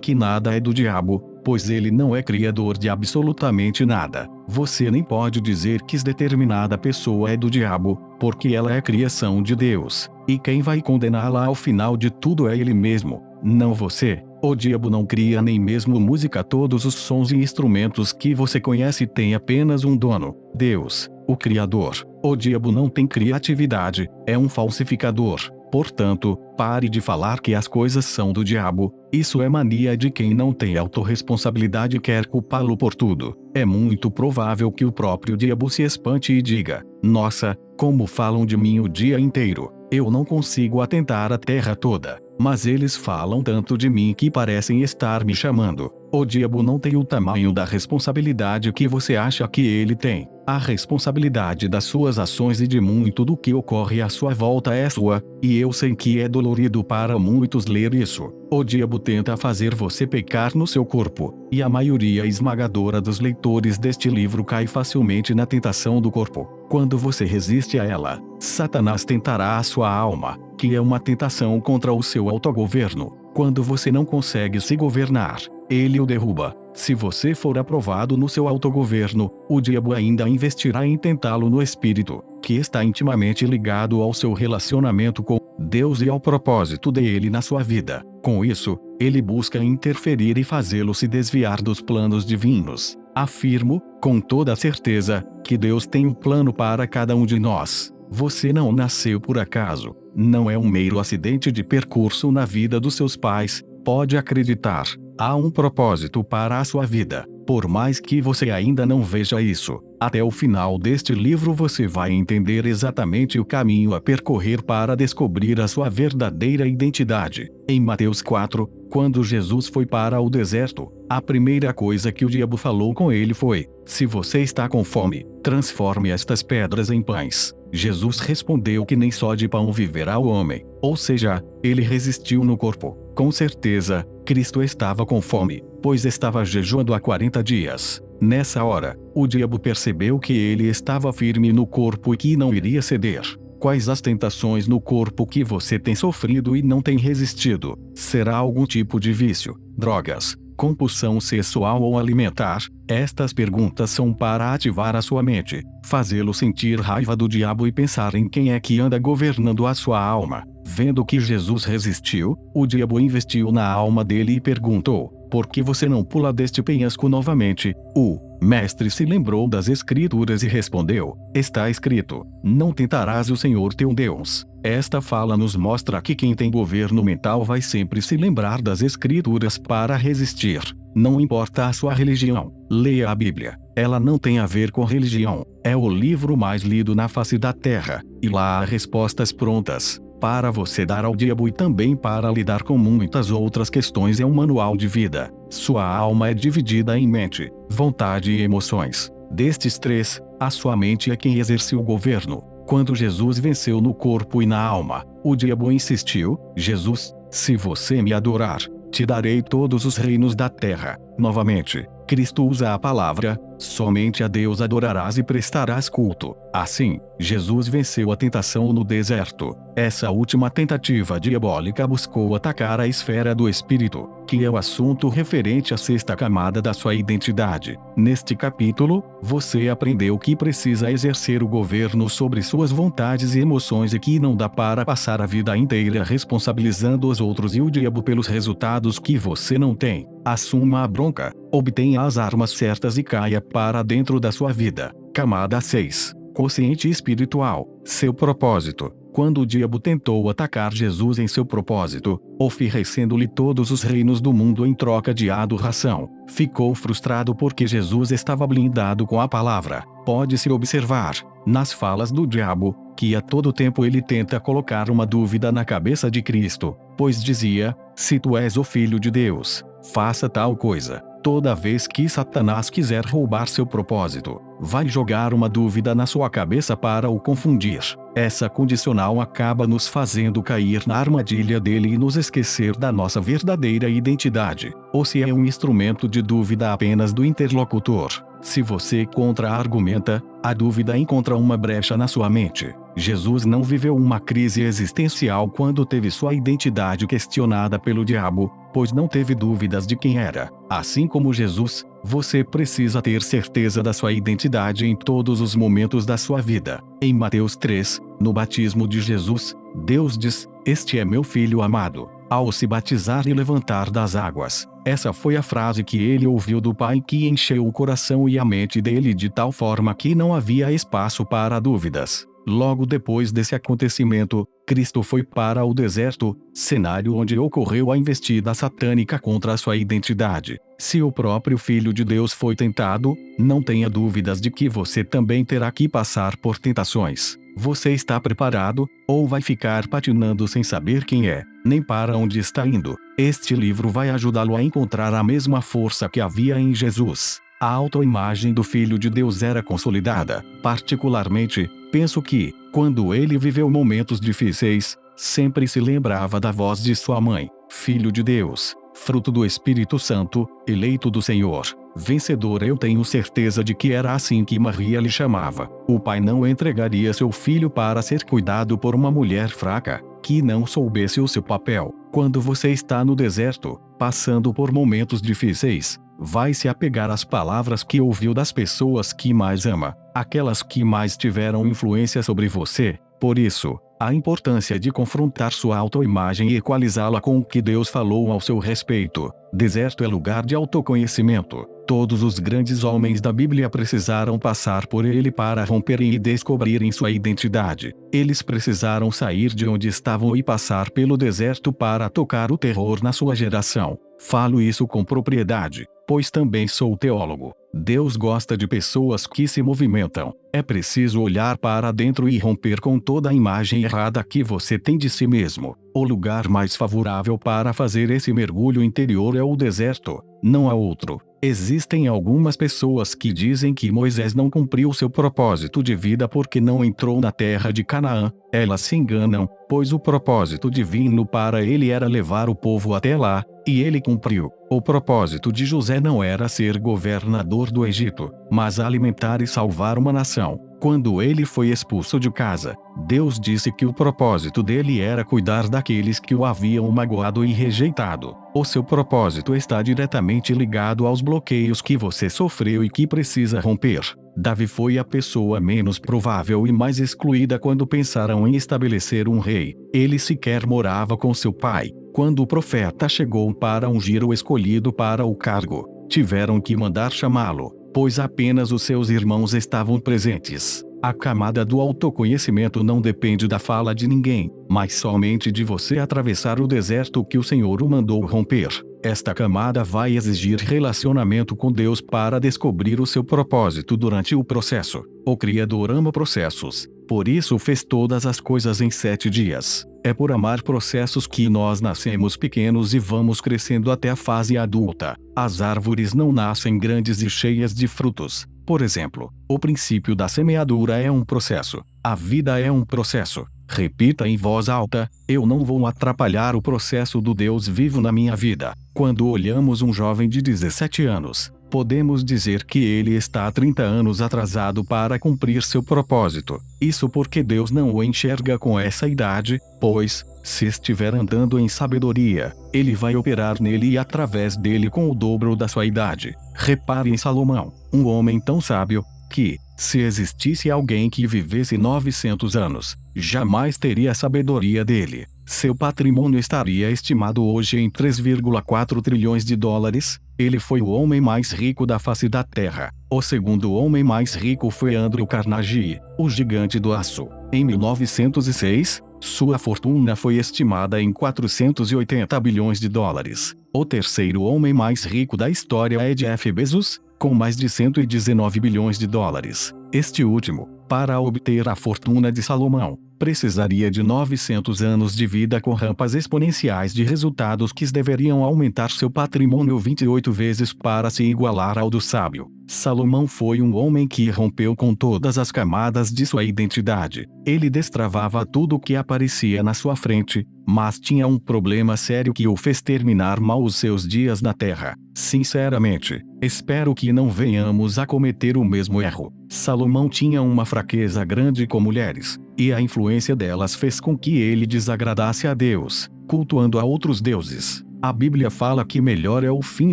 que nada é do diabo, pois ele não é criador de absolutamente nada. Você nem pode dizer que determinada pessoa é do diabo, porque ela é criação de Deus, e quem vai condená-la ao final de tudo é ele mesmo, não você. O diabo não cria nem mesmo música. Todos os sons e instrumentos que você conhece têm apenas um dono, Deus, o Criador. O diabo não tem criatividade, é um falsificador. Portanto, pare de falar que as coisas são do diabo. Isso é mania de quem não tem autorresponsabilidade e quer culpá-lo por tudo. É muito provável que o próprio diabo se espante e diga: nossa, como falam de mim o dia inteiro. Eu não consigo atentar a terra toda, mas eles falam tanto de mim que parecem estar me chamando. O diabo não tem o tamanho da responsabilidade que você acha que ele tem. A responsabilidade das suas ações e de muito do que ocorre à sua volta é sua, e eu sei que é dolorido para muitos ler isso. O diabo tenta fazer você pecar no seu corpo, e a maioria esmagadora dos leitores deste livro cai facilmente na tentação do corpo. Quando você resiste a ela, Satanás tentará a sua alma, que é uma tentação contra o seu autogoverno. Quando você não consegue se governar, ele o derruba. Se você for aprovado no seu autogoverno, o diabo ainda investirá em tentá-lo no espírito, que está intimamente ligado ao seu relacionamento com Deus e ao propósito dele na sua vida. Com isso, ele busca interferir e fazê-lo se desviar dos planos divinos. Afirmo, com toda certeza, que Deus tem um plano para cada um de nós. Você não nasceu por acaso, não é um mero acidente de percurso na vida dos seus pais. Pode acreditar, há um propósito para a sua vida. Por mais que você ainda não veja isso, até o final deste livro você vai entender exatamente o caminho a percorrer para descobrir a sua verdadeira identidade. Em Mateus 4, Quando Jesus foi para o deserto, a primeira coisa que o diabo falou com ele foi: se você está com fome, transforme estas pedras em pães. Jesus respondeu que nem só de pão viverá o homem. Ou seja, ele resistiu no corpo. Com certeza, Cristo estava com fome, pois estava jejuando há 40 dias. Nessa hora, o diabo percebeu que ele estava firme no corpo e que não iria ceder. Quais as tentações no corpo que você tem sofrido e não tem resistido? Será algum tipo de vício, drogas, compulsão sexual ou alimentar? Estas perguntas são para ativar a sua mente, fazê-lo sentir raiva do diabo e pensar em quem é que anda governando a sua alma. Vendo que Jesus resistiu, o diabo investiu na alma dele e perguntou: por que você não pula deste penhasco novamente? O mestre se lembrou das escrituras e respondeu: está escrito, não tentarás o Senhor teu Deus. Esta fala nos mostra que quem tem governo mental vai sempre se lembrar das escrituras para resistir. Não importa a sua religião, leia a Bíblia. Ela não tem a ver com religião. É o livro mais lido na face da terra, e lá há respostas prontas para você dar ao diabo e também para lidar com muitas outras questões. É um manual de vida. Sua alma é dividida em mente, vontade e emoções. Destes três, a sua mente é quem exerce o governo. Quando Jesus venceu no corpo e na alma, o diabo insistiu: Jesus, se você me adorar, te darei todos os reinos da terra. Novamente, Cristo usa a palavra: somente a Deus adorarás e prestarás culto. Assim, Jesus venceu a tentação no deserto. Essa última tentativa diabólica buscou atacar a esfera do espírito, que é o assunto referente à sexta camada da sua identidade. Neste capítulo, você aprendeu que precisa exercer o governo sobre suas vontades e emoções e que não dá para passar a vida inteira responsabilizando os outros e o diabo pelos resultados que você não tem. Assuma a bronca, obtenha as armas certas e caia para dentro da sua vida. Camada 6. Consciente espiritual. Seu propósito. Quando o diabo tentou atacar Jesus em seu propósito, oferecendo-lhe todos os reinos do mundo em troca de adoração, ficou frustrado porque Jesus estava blindado com a palavra. Pode-se observar, nas falas do diabo, que a todo tempo ele tenta colocar uma dúvida na cabeça de Cristo, pois dizia: se tu és o Filho de Deus, faça tal coisa. Toda vez que Satanás quiser roubar seu propósito, vai jogar uma dúvida na sua cabeça para o confundir. Essa condicional acaba nos fazendo cair na armadilha dele e nos esquecer da nossa verdadeira identidade, ou se é um instrumento de dúvida apenas do interlocutor. Se você contra-argumenta, a dúvida encontra uma brecha na sua mente. Jesus não viveu uma crise existencial quando teve sua identidade questionada pelo diabo, pois não teve dúvidas de quem era. Assim como Jesus, você precisa ter certeza da sua identidade em todos os momentos da sua vida. Em Mateus 3, no batismo de Jesus, Deus diz: este é meu filho amado. Ao se batizar e levantar das águas, essa foi a frase que ele ouviu do Pai, que encheu o coração e a mente dele de tal forma que não havia espaço para dúvidas. Logo depois desse acontecimento, Cristo foi para o deserto, cenário onde ocorreu a investida satânica contra a sua identidade. Se o próprio Filho de Deus foi tentado, não tenha dúvidas de que você também terá que passar por tentações. Você está preparado, ou vai ficar patinando sem saber quem é, nem para onde está indo? Este livro vai ajudá-lo a encontrar a mesma força que havia em Jesus. A autoimagem do Filho de Deus era consolidada. Particularmente, penso que, quando ele viveu momentos difíceis, sempre se lembrava da voz de sua mãe: Filho de Deus, fruto do Espírito Santo, eleito do Senhor, vencedor. Eu tenho certeza de que era assim que Maria lhe chamava. O pai não entregaria seu filho para ser cuidado por uma mulher fraca, que não soubesse o seu papel. Quando você está no deserto, passando por momentos difíceis, vai se apegar às palavras que ouviu das pessoas que mais ama, aquelas que mais tiveram influência sobre você. Por isso, a importância de confrontar sua autoimagem e equalizá-la com o que Deus falou ao seu respeito. Deserto é lugar de autoconhecimento. Todos os grandes homens da Bíblia precisaram passar por ele para romperem e descobrirem sua identidade. Eles precisaram sair de onde estavam e passar pelo deserto para tocar o terror na sua geração. Falo isso com propriedade, pois também sou teólogo. Deus gosta de pessoas que se movimentam. É preciso olhar para dentro e romper com toda a imagem errada que você tem de si mesmo. O lugar mais favorável para fazer esse mergulho interior é o deserto, não há outro. Existem algumas pessoas que dizem que Moisés não cumpriu seu propósito de vida porque não entrou na terra de Canaã. Elas se enganam, pois o propósito divino para ele era levar o povo até lá, e ele cumpriu. O propósito de José não era ser governador do Egito, mas alimentar e salvar uma nação. Quando ele foi expulso de casa, Deus disse que o propósito dele era cuidar daqueles que o haviam magoado e rejeitado. O seu propósito está diretamente ligado aos bloqueios que você sofreu e que precisa romper. Davi foi a pessoa menos provável e mais excluída quando pensaram em estabelecer um rei. Ele sequer morava com seu pai. Quando o profeta chegou para ungir o escolhido para o cargo, tiveram que mandar chamá-lo, pois apenas os seus irmãos estavam presentes. A camada do autoconhecimento não depende da fala de ninguém, mas somente de você atravessar o deserto que o Senhor o mandou romper. Esta camada vai exigir relacionamento com Deus para descobrir o seu propósito durante o processo. O Criador ama processos, por isso fez todas as coisas em 7 dias. É por amar processos que nós nascemos pequenos e vamos crescendo até a fase adulta. As árvores não nascem grandes e cheias de frutos. Por exemplo, o princípio da semeadura é um processo. A vida é um processo. Repita em voz alta: eu não vou atrapalhar o processo do Deus vivo na minha vida. Quando olhamos um jovem de 17 anos, podemos dizer que ele está há 30 anos atrasado para cumprir seu propósito. Isso porque Deus não o enxerga com essa idade, pois, se estiver andando em sabedoria, ele vai operar nele e através dele com o dobro da sua idade. Repare em Salomão, um homem tão sábio, que, se existisse alguém que vivesse 900 anos, jamais teria a sabedoria dele. Seu patrimônio estaria estimado hoje em 3,4 trilhões de dólares. Ele foi o homem mais rico da face da Terra. O segundo homem mais rico foi Andrew Carnegie, o gigante do aço. Em 1906, sua fortuna foi estimada em 480 bilhões de dólares. O terceiro homem mais rico da história é Jeff Bezos, com mais de 119 bilhões de dólares. Este último, para obter a fortuna de Salomão, precisaria de 900 anos de vida com rampas exponenciais de resultados que deveriam aumentar seu patrimônio 28 vezes para se igualar ao do sábio. Salomão foi um homem que rompeu com todas as camadas de sua identidade. Ele destravava tudo o que aparecia na sua frente, mas tinha um problema sério que o fez terminar mal os seus dias na terra. Sinceramente, espero que não venhamos a cometer o mesmo erro. Salomão tinha uma fraqueza grande com mulheres, e a influência delas fez com que ele desagradasse a Deus, cultuando a outros deuses. A Bíblia fala que melhor é o fim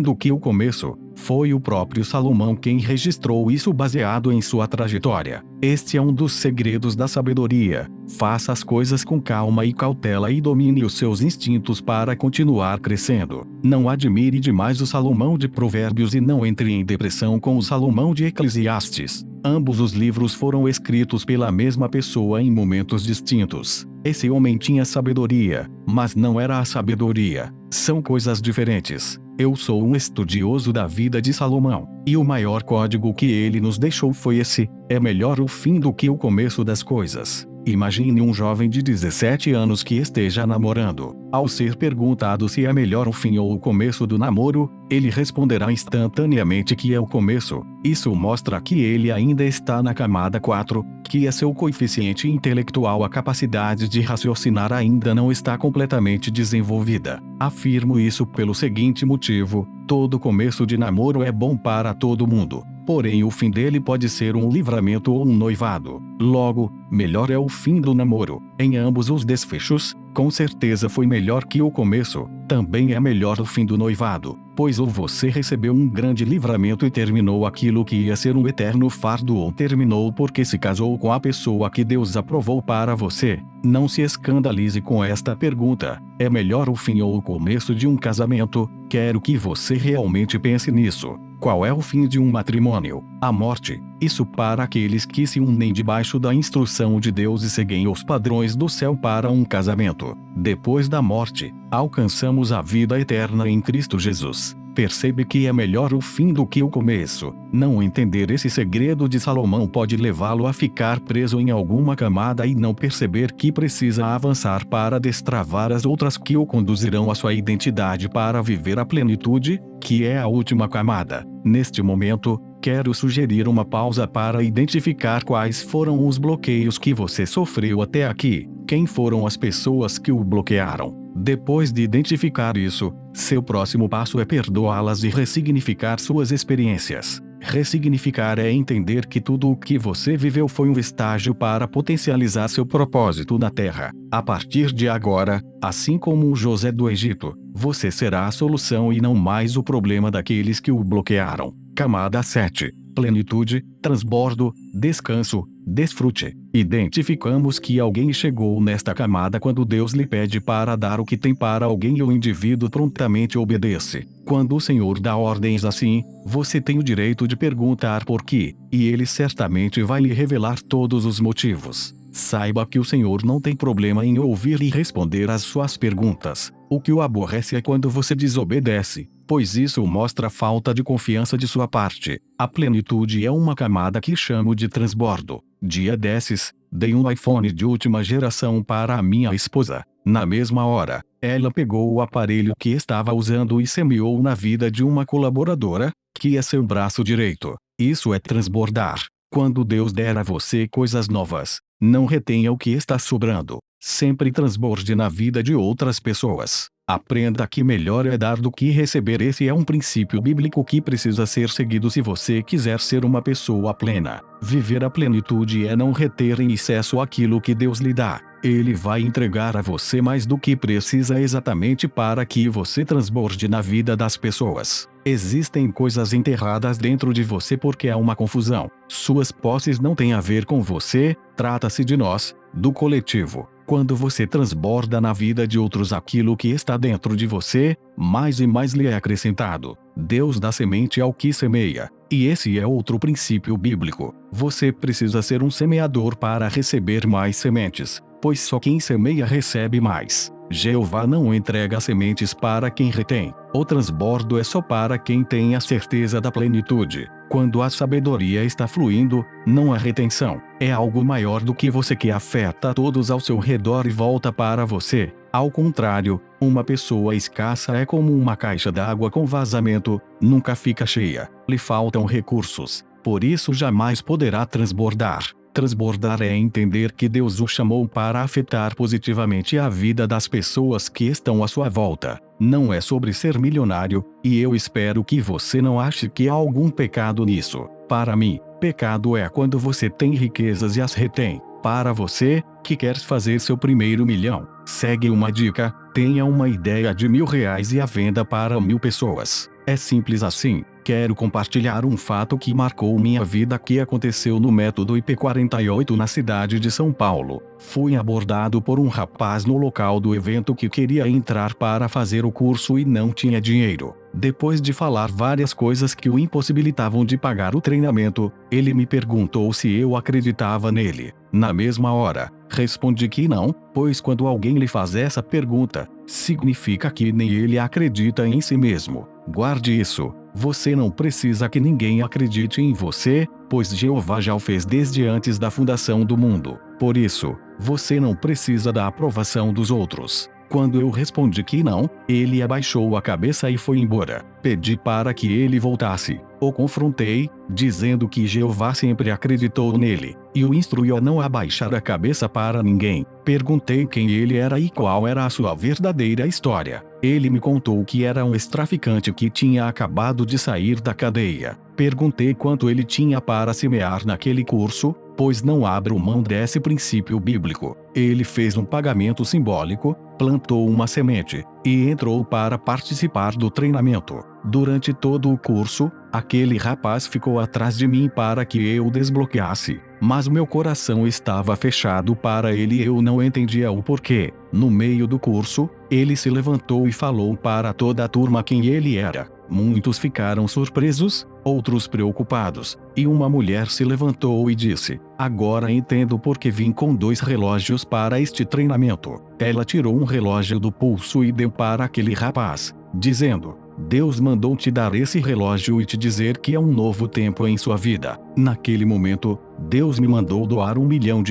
do que o começo. Foi o próprio Salomão quem registrou isso baseado em sua trajetória. Este é um dos segredos da sabedoria. Faça as coisas com calma e cautela e domine os seus instintos para continuar crescendo. Não admire demais o Salomão de Provérbios e não entre em depressão com o Salomão de Eclesiastes. Ambos os livros foram escritos pela mesma pessoa em momentos distintos. Esse homem tinha sabedoria, mas não era a sabedoria. São coisas diferentes. Eu sou um estudioso da vida de Salomão, e o maior código que ele nos deixou foi esse: é melhor o fim do que o começo das coisas. Imagine um jovem de 17 anos que esteja namorando. Ao ser perguntado se é melhor o fim ou o começo do namoro, ele responderá instantaneamente que é o começo. Isso mostra que ele ainda está na camada 4, que é seu coeficiente intelectual. A capacidade de raciocinar ainda não está completamente desenvolvida. Afirmo isso pelo seguinte motivo: todo começo de namoro é bom para todo mundo. Porém o fim dele pode ser um livramento ou um noivado. Logo, melhor é o fim do namoro. Em ambos os desfechos, com certeza foi melhor que o começo. Também é melhor o fim do noivado, pois ou você recebeu um grande livramento e terminou aquilo que ia ser um eterno fardo, ou terminou porque se casou com a pessoa que Deus aprovou para você. Não se escandalize com esta pergunta: é melhor o fim ou o começo de um casamento? Quero que você realmente pense nisso. Qual é o fim de um matrimônio? A morte. Isso para aqueles que se unem debaixo da instrução de Deus e seguem os padrões do céu para um casamento. Depois da morte, alcançamos a vida eterna em Cristo Jesus. percebe que é melhor o fim do que o começo. Não entender esse segredo de Salomão pode levá-lo a ficar preso em alguma camada e não perceber que precisa avançar para destravar as outras que o conduzirão à sua identidade para viver a plenitude, que é a última camada. Neste momento, quero sugerir uma pausa para identificar quais foram os bloqueios que você sofreu até aqui. Quem foram as pessoas que o bloquearam? Depois de identificar isso, seu próximo passo é perdoá-las e ressignificar suas experiências. Ressignificar é entender que tudo o que você viveu foi um estágio para potencializar seu propósito na Terra. A partir de agora, assim como o José do Egito, você será a solução e não mais o problema daqueles que o bloquearam. Camada 7. Plenitude, transbordo, descanso, desfrute. Identificamos que alguém chegou nesta camada quando Deus lhe pede para dar o que tem para alguém e o indivíduo prontamente obedece. Quando o Senhor dá ordens assim, você tem o direito de perguntar por quê, e Ele certamente vai lhe revelar todos os motivos. Saiba que o Senhor não tem problema em ouvir e responder às suas perguntas. O que o aborrece é quando você desobedece, pois isso mostra falta de confiança de sua parte. A plenitude é uma camada que chamo de transbordo. Dia desses, dei um iPhone de última geração para a minha esposa. Na mesma hora, ela pegou o aparelho que estava usando e semeou na vida de uma colaboradora, que é seu braço direito. Isso é transbordar. Quando Deus der a você coisas novas, não retenha o que está sobrando. Sempre transborde na vida de outras pessoas. Aprenda que melhor é dar do que receber. Esse é um princípio bíblico que precisa ser seguido se você quiser ser uma pessoa plena. Viver a plenitude é não reter em excesso aquilo que Deus lhe dá. Ele vai entregar a você mais do que precisa exatamente para que você transborde na vida das pessoas. Existem coisas enterradas dentro de você porque há uma confusão. Suas posses não têm a ver com você, trata-se de nós, do coletivo. Quando você transborda na vida de outros aquilo que está dentro de você, mais e mais lhe é acrescentado. Deus dá semente ao que semeia. E esse é outro princípio bíblico. Você precisa ser um semeador para receber mais sementes, pois só quem semeia recebe mais. Jeová não entrega sementes para quem retém. O transbordo é só para quem tem a certeza da plenitude. Quando a sabedoria está fluindo, não há retenção. É algo maior do que você que afeta todos ao seu redor e volta para você. Ao contrário, uma pessoa escassa é como uma caixa d'água com vazamento, nunca fica cheia. Lhe faltam recursos. Por isso jamais poderá transbordar. Transbordar é entender que Deus o chamou para afetar positivamente a vida das pessoas que estão à sua volta. Não é sobre ser milionário, e eu espero que você não ache que há algum pecado nisso. Para mim, pecado é quando você tem riquezas e as retém. Para você, que quer fazer seu primeiro milhão, segue uma dica: tenha uma ideia de R$ 1.000 e a venda para 1.000 pessoas. É simples assim. Quero compartilhar um fato que marcou minha vida que aconteceu no método IP48 na cidade de São Paulo. Fui abordado por um rapaz no local do evento que queria entrar para fazer o curso e não tinha dinheiro. Depois de falar várias coisas que o impossibilitavam de pagar o treinamento, ele me perguntou se eu acreditava nele. Na mesma hora, respondi que não, pois quando alguém lhe faz essa pergunta, significa que nem ele acredita em si mesmo. Guarde isso. Você não precisa que ninguém acredite em você, pois Jeová já o fez desde antes da fundação do mundo. Por isso, você não precisa da aprovação dos outros. Quando eu respondi que não, ele abaixou a cabeça e foi embora. Pedi para que ele voltasse. O confrontei, dizendo que Jeová sempre acreditou nele, e o instruiu a não abaixar a cabeça para ninguém. Perguntei quem ele era e qual era a sua verdadeira história. Ele me contou que era um ex-traficante que tinha acabado de sair da cadeia. Perguntei quanto ele tinha para semear naquele curso, pois não abro mão desse princípio bíblico. Ele fez um pagamento simbólico, plantou uma semente, e entrou para participar do treinamento. Durante todo o curso, aquele rapaz ficou atrás de mim para que eu o desbloqueasse, mas meu coração estava fechado para ele e eu não entendia o porquê. No meio do curso, ele se levantou e falou para toda a turma quem ele era. Muitos ficaram surpresos, outros preocupados, e uma mulher se levantou e disse: "Agora entendo por que vim com 2 relógios para este treinamento." Ela tirou um relógio do pulso e deu para aquele rapaz, dizendo: Deus mandou te dar esse relógio e te dizer que é um novo tempo em sua vida. Naquele momento, Deus me mandou doar R$1 milhão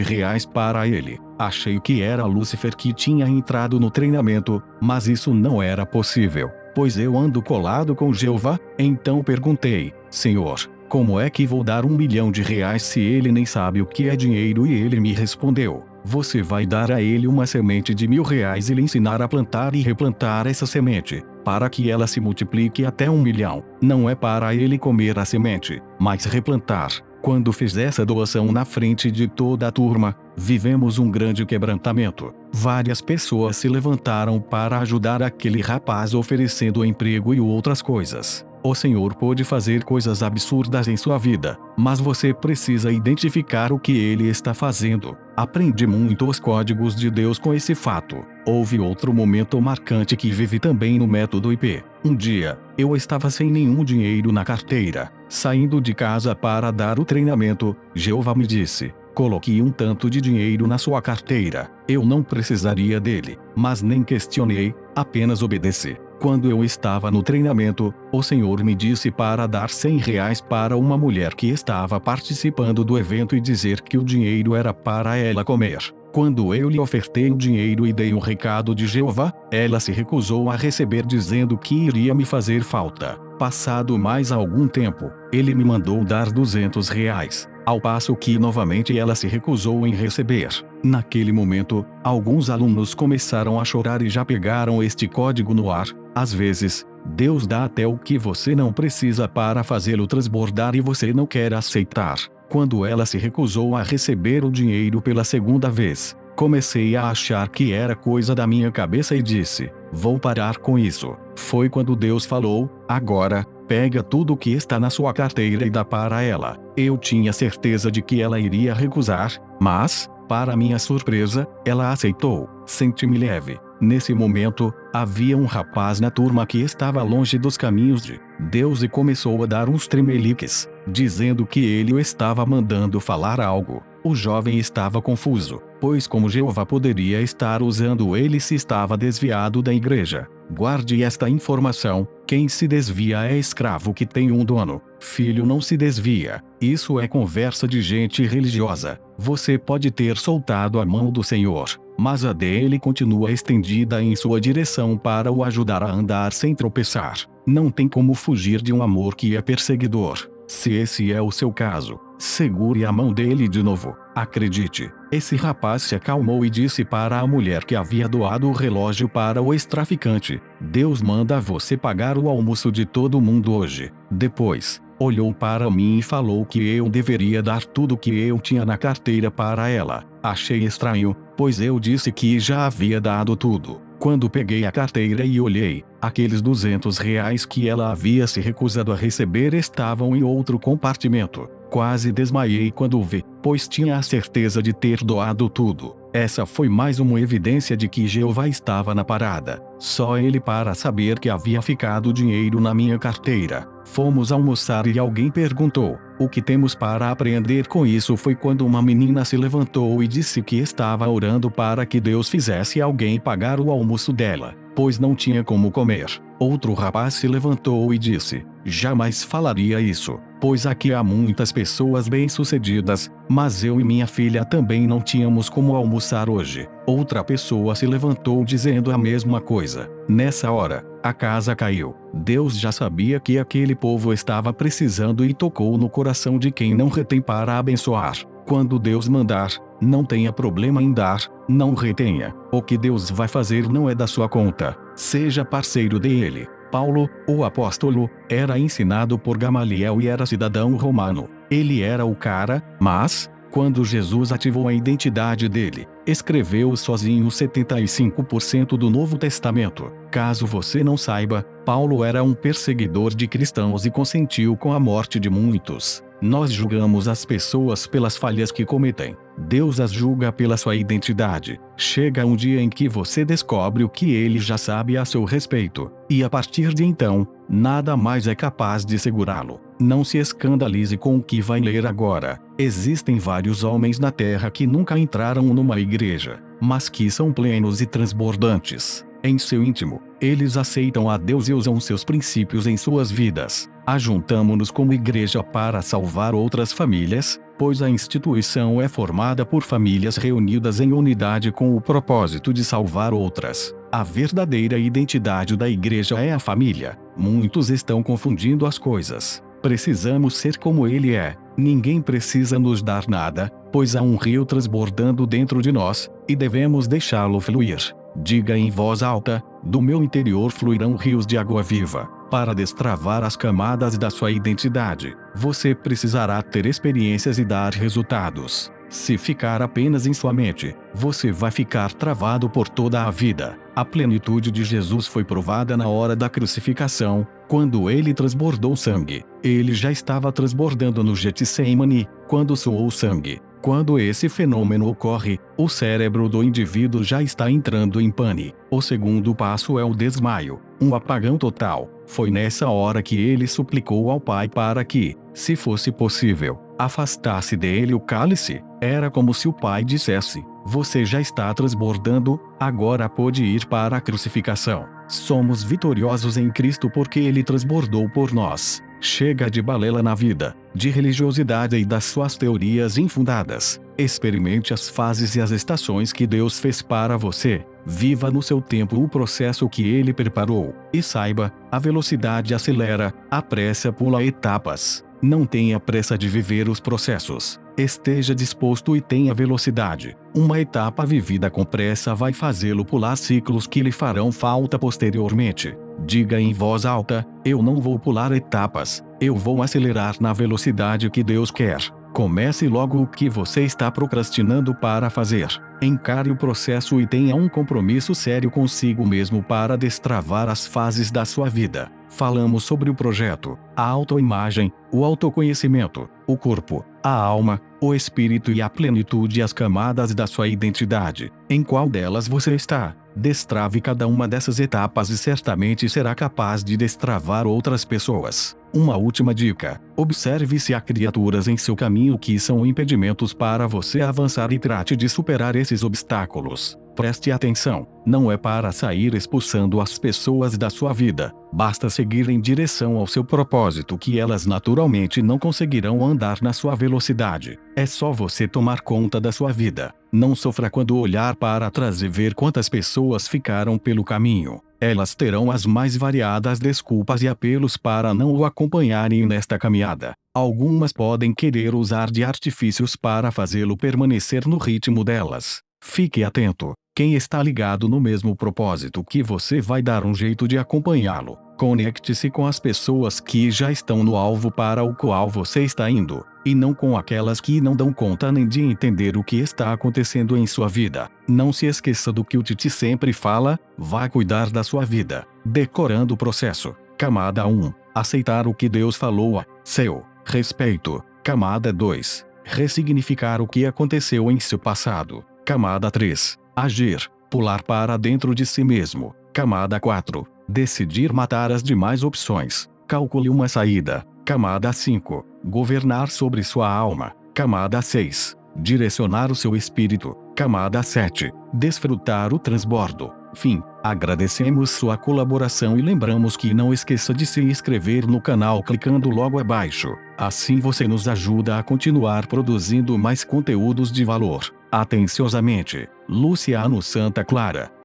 para ele. Achei que era Lúcifer que tinha entrado no treinamento, mas isso não era possível, pois eu ando colado com Jeová. Então perguntei: Senhor, como é que vou dar R$1 milhão se ele nem sabe o que é dinheiro? E ele me respondeu: você vai dar a ele uma semente de R$1.000 e lhe ensinar a plantar e replantar essa semente, para que ela se multiplique até 1 milhão. Não é para ele comer a semente, mas replantar. Quando fiz essa doação na frente de toda a turma, vivemos um grande quebrantamento. Várias pessoas se levantaram para ajudar aquele rapaz oferecendo emprego e outras coisas. O Senhor pode fazer coisas absurdas em sua vida, mas você precisa identificar o que Ele está fazendo. Aprendi muito os códigos de Deus com esse fato. Houve outro momento marcante que vivi também no método IP. Um dia, eu estava sem nenhum dinheiro na carteira. Saindo de casa para dar o treinamento, Jeová me disse: coloque um tanto de dinheiro na sua carteira. Eu não precisaria dele, mas nem questionei, apenas obedeci. Quando eu estava no treinamento, o Senhor me disse para dar R$100 para uma mulher que estava participando do evento e dizer que o dinheiro era para ela comer. Quando eu lhe ofertei o dinheiro e dei um recado de Jeová, ela se recusou a receber, dizendo que iria me fazer falta. Passado mais algum tempo, ele me mandou dar R$200, ao passo que novamente ela se recusou em receber. Naquele momento, alguns alunos começaram a chorar e já pegaram este código no ar. Às vezes, Deus dá até o que você não precisa para fazê-lo transbordar e você não quer aceitar. Quando ela se recusou a receber o dinheiro pela segunda vez, comecei a achar que era coisa da minha cabeça e disse: vou parar com isso. Foi quando Deus falou: agora, pega tudo o que está na sua carteira e dá para ela. Eu tinha certeza de que ela iria recusar, mas, para minha surpresa, ela aceitou. Senti-me leve. Nesse momento, havia um rapaz na turma que estava longe dos caminhos de Deus e começou a dar uns tremeliques, dizendo que ele o estava mandando falar algo. O jovem estava confuso, pois como Jeová poderia estar usando ele se estava desviado da igreja? Guarde esta informação: quem se desvia é escravo que tem um dono. Filho não se desvia. Isso é conversa de gente religiosa. Você pode ter soltado a mão do Senhor, mas a dele continua estendida em sua direção para o ajudar a andar sem tropeçar. Não tem como fugir de um amor que é perseguidor. Se esse é o seu caso, segure a mão dele de novo. Acredite. Esse rapaz se acalmou e disse para a mulher que havia doado o relógio para o ex-traficante: Deus manda você pagar o almoço de todo mundo hoje. Depois, olhou para mim e falou que eu deveria dar tudo que eu tinha na carteira para ela. Achei estranho, pois eu disse que já havia dado tudo. Quando peguei a carteira e olhei, aqueles R$200 que ela havia se recusado a receber estavam em outro compartimento. Quase desmaiei quando vi, pois tinha a certeza de ter doado tudo. Essa foi mais uma evidência de que Jeová estava na parada. Só ele para saber que havia ficado dinheiro na minha carteira. Fomos almoçar e alguém perguntou: o que temos para aprender com isso? Foi quando uma menina se levantou e disse que estava orando para que Deus fizesse alguém pagar o almoço dela, pois não tinha como comer. Outro rapaz se levantou e disse: jamais falaria isso, pois aqui há muitas pessoas bem-sucedidas, mas eu e minha filha também não tínhamos como almoçar hoje. Outra pessoa se levantou dizendo a mesma coisa. Nessa hora, a casa caiu. Deus já sabia que aquele povo estava precisando e tocou no coração de quem não retém para abençoar. Quando Deus mandar, não tenha problema em dar, não retenha. O que Deus vai fazer não é da sua conta. Seja parceiro dele. Paulo, o apóstolo, era ensinado por Gamaliel e era cidadão romano. Ele era o cara, mas, quando Jesus ativou a identidade dele, escreveu sozinho 75% do Novo Testamento. Caso você não saiba, Paulo era um perseguidor de cristãos e consentiu com a morte de muitos. Nós julgamos as pessoas pelas falhas que cometem. Deus as julga pela sua identidade. Chega um dia em que você descobre o que ele já sabe a seu respeito, e a partir de então, nada mais é capaz de segurá-lo. Não se escandalize com o que vai ler agora. Existem vários homens na terra que nunca entraram numa igreja, mas que são plenos e transbordantes. Em seu íntimo, Eles aceitam a Deus e usam seus princípios em suas vidas. Ajuntamo-nos como igreja para salvar outras famílias, pois a instituição é formada por famílias reunidas em unidade com o propósito de salvar outras. A verdadeira identidade da igreja é a família. Muitos estão confundindo as coisas. Precisamos ser como ele é. Ninguém precisa nos dar nada, pois há um rio transbordando dentro de nós, e devemos deixá-lo fluir. Diga em voz alta: do meu interior fluirão rios de água viva. Para destravar as camadas da sua identidade, você precisará ter experiências e dar resultados. Se ficar apenas em sua mente, você vai ficar travado por toda a vida. A plenitude de Jesus foi provada na hora da crucificação, quando ele transbordou sangue. Ele já estava transbordando no Getsemane, quando suou sangue. Quando esse fenômeno ocorre, o cérebro do indivíduo já está entrando em pane. O segundo passo é o desmaio, um apagão total. Foi nessa hora que ele suplicou ao Pai para que, se fosse possível, afastasse dele o cálice. Era como se o Pai dissesse: você já está transbordando, agora pode ir para a crucificação. Somos vitoriosos em Cristo porque ele transbordou por nós. Chega de balela na vida, de religiosidade e das suas teorias infundadas. Experimente as fases e as estações que Deus fez para você. Viva no seu tempo o processo que ele preparou. E saiba, a velocidade acelera, a pressa pula etapas. Não tenha pressa de viver os processos. Esteja disposto e tenha velocidade. Uma etapa vivida com pressa vai fazê-lo pular ciclos que lhe farão falta posteriormente. Diga em voz alta: eu não vou pular etapas, eu vou acelerar na velocidade que Deus quer. Comece logo o que você está procrastinando para fazer. Encare o processo e tenha um compromisso sério consigo mesmo para destravar as fases da sua vida. Falamos sobre o projeto, a autoimagem, o autoconhecimento, o corpo, a alma, o espírito e a plenitude e as camadas da sua identidade. Em qual delas você está? Destrave cada uma dessas etapas e certamente será capaz de destravar outras pessoas. Uma última dica: observe se há criaturas em seu caminho que são impedimentos para você avançar e trate de superar esses obstáculos. Preste atenção, não é para sair expulsando as pessoas da sua vida. Basta seguir em direção ao seu propósito que elas naturalmente não conseguirão andar na sua velocidade. É só você tomar conta da sua vida. Não sofra quando olhar para trás e ver quantas pessoas ficaram pelo caminho. Elas terão as mais variadas desculpas e apelos para não o acompanharem nesta caminhada. Algumas podem querer usar de artifícios para fazê-lo permanecer no ritmo delas. Fique atento. Quem está ligado no mesmo propósito que você vai dar um jeito de acompanhá-lo. Conecte-se com as pessoas que já estão no alvo para o qual você está indo, e não com aquelas que não dão conta nem de entender o que está acontecendo em sua vida. Não se esqueça do que o Titi sempre fala: vá cuidar da sua vida. Decorando o processo. Camada 1. Aceitar o que Deus falou a seu respeito. Camada 2. Ressignificar o que aconteceu em seu passado. Camada 3. Agir, pular para dentro de si mesmo. Camada 4. Decidir matar as demais opções. Calcule uma saída. Camada 5. Governar sobre sua alma. Camada 6. Direcionar o seu espírito. Camada 7. Desfrutar o transbordo. Fim. Agradecemos sua colaboração e lembramos que não esqueça de se inscrever no canal clicando logo abaixo. Assim você nos ajuda a continuar produzindo mais conteúdos de valor. Atenciosamente, Luciano Santa Clara.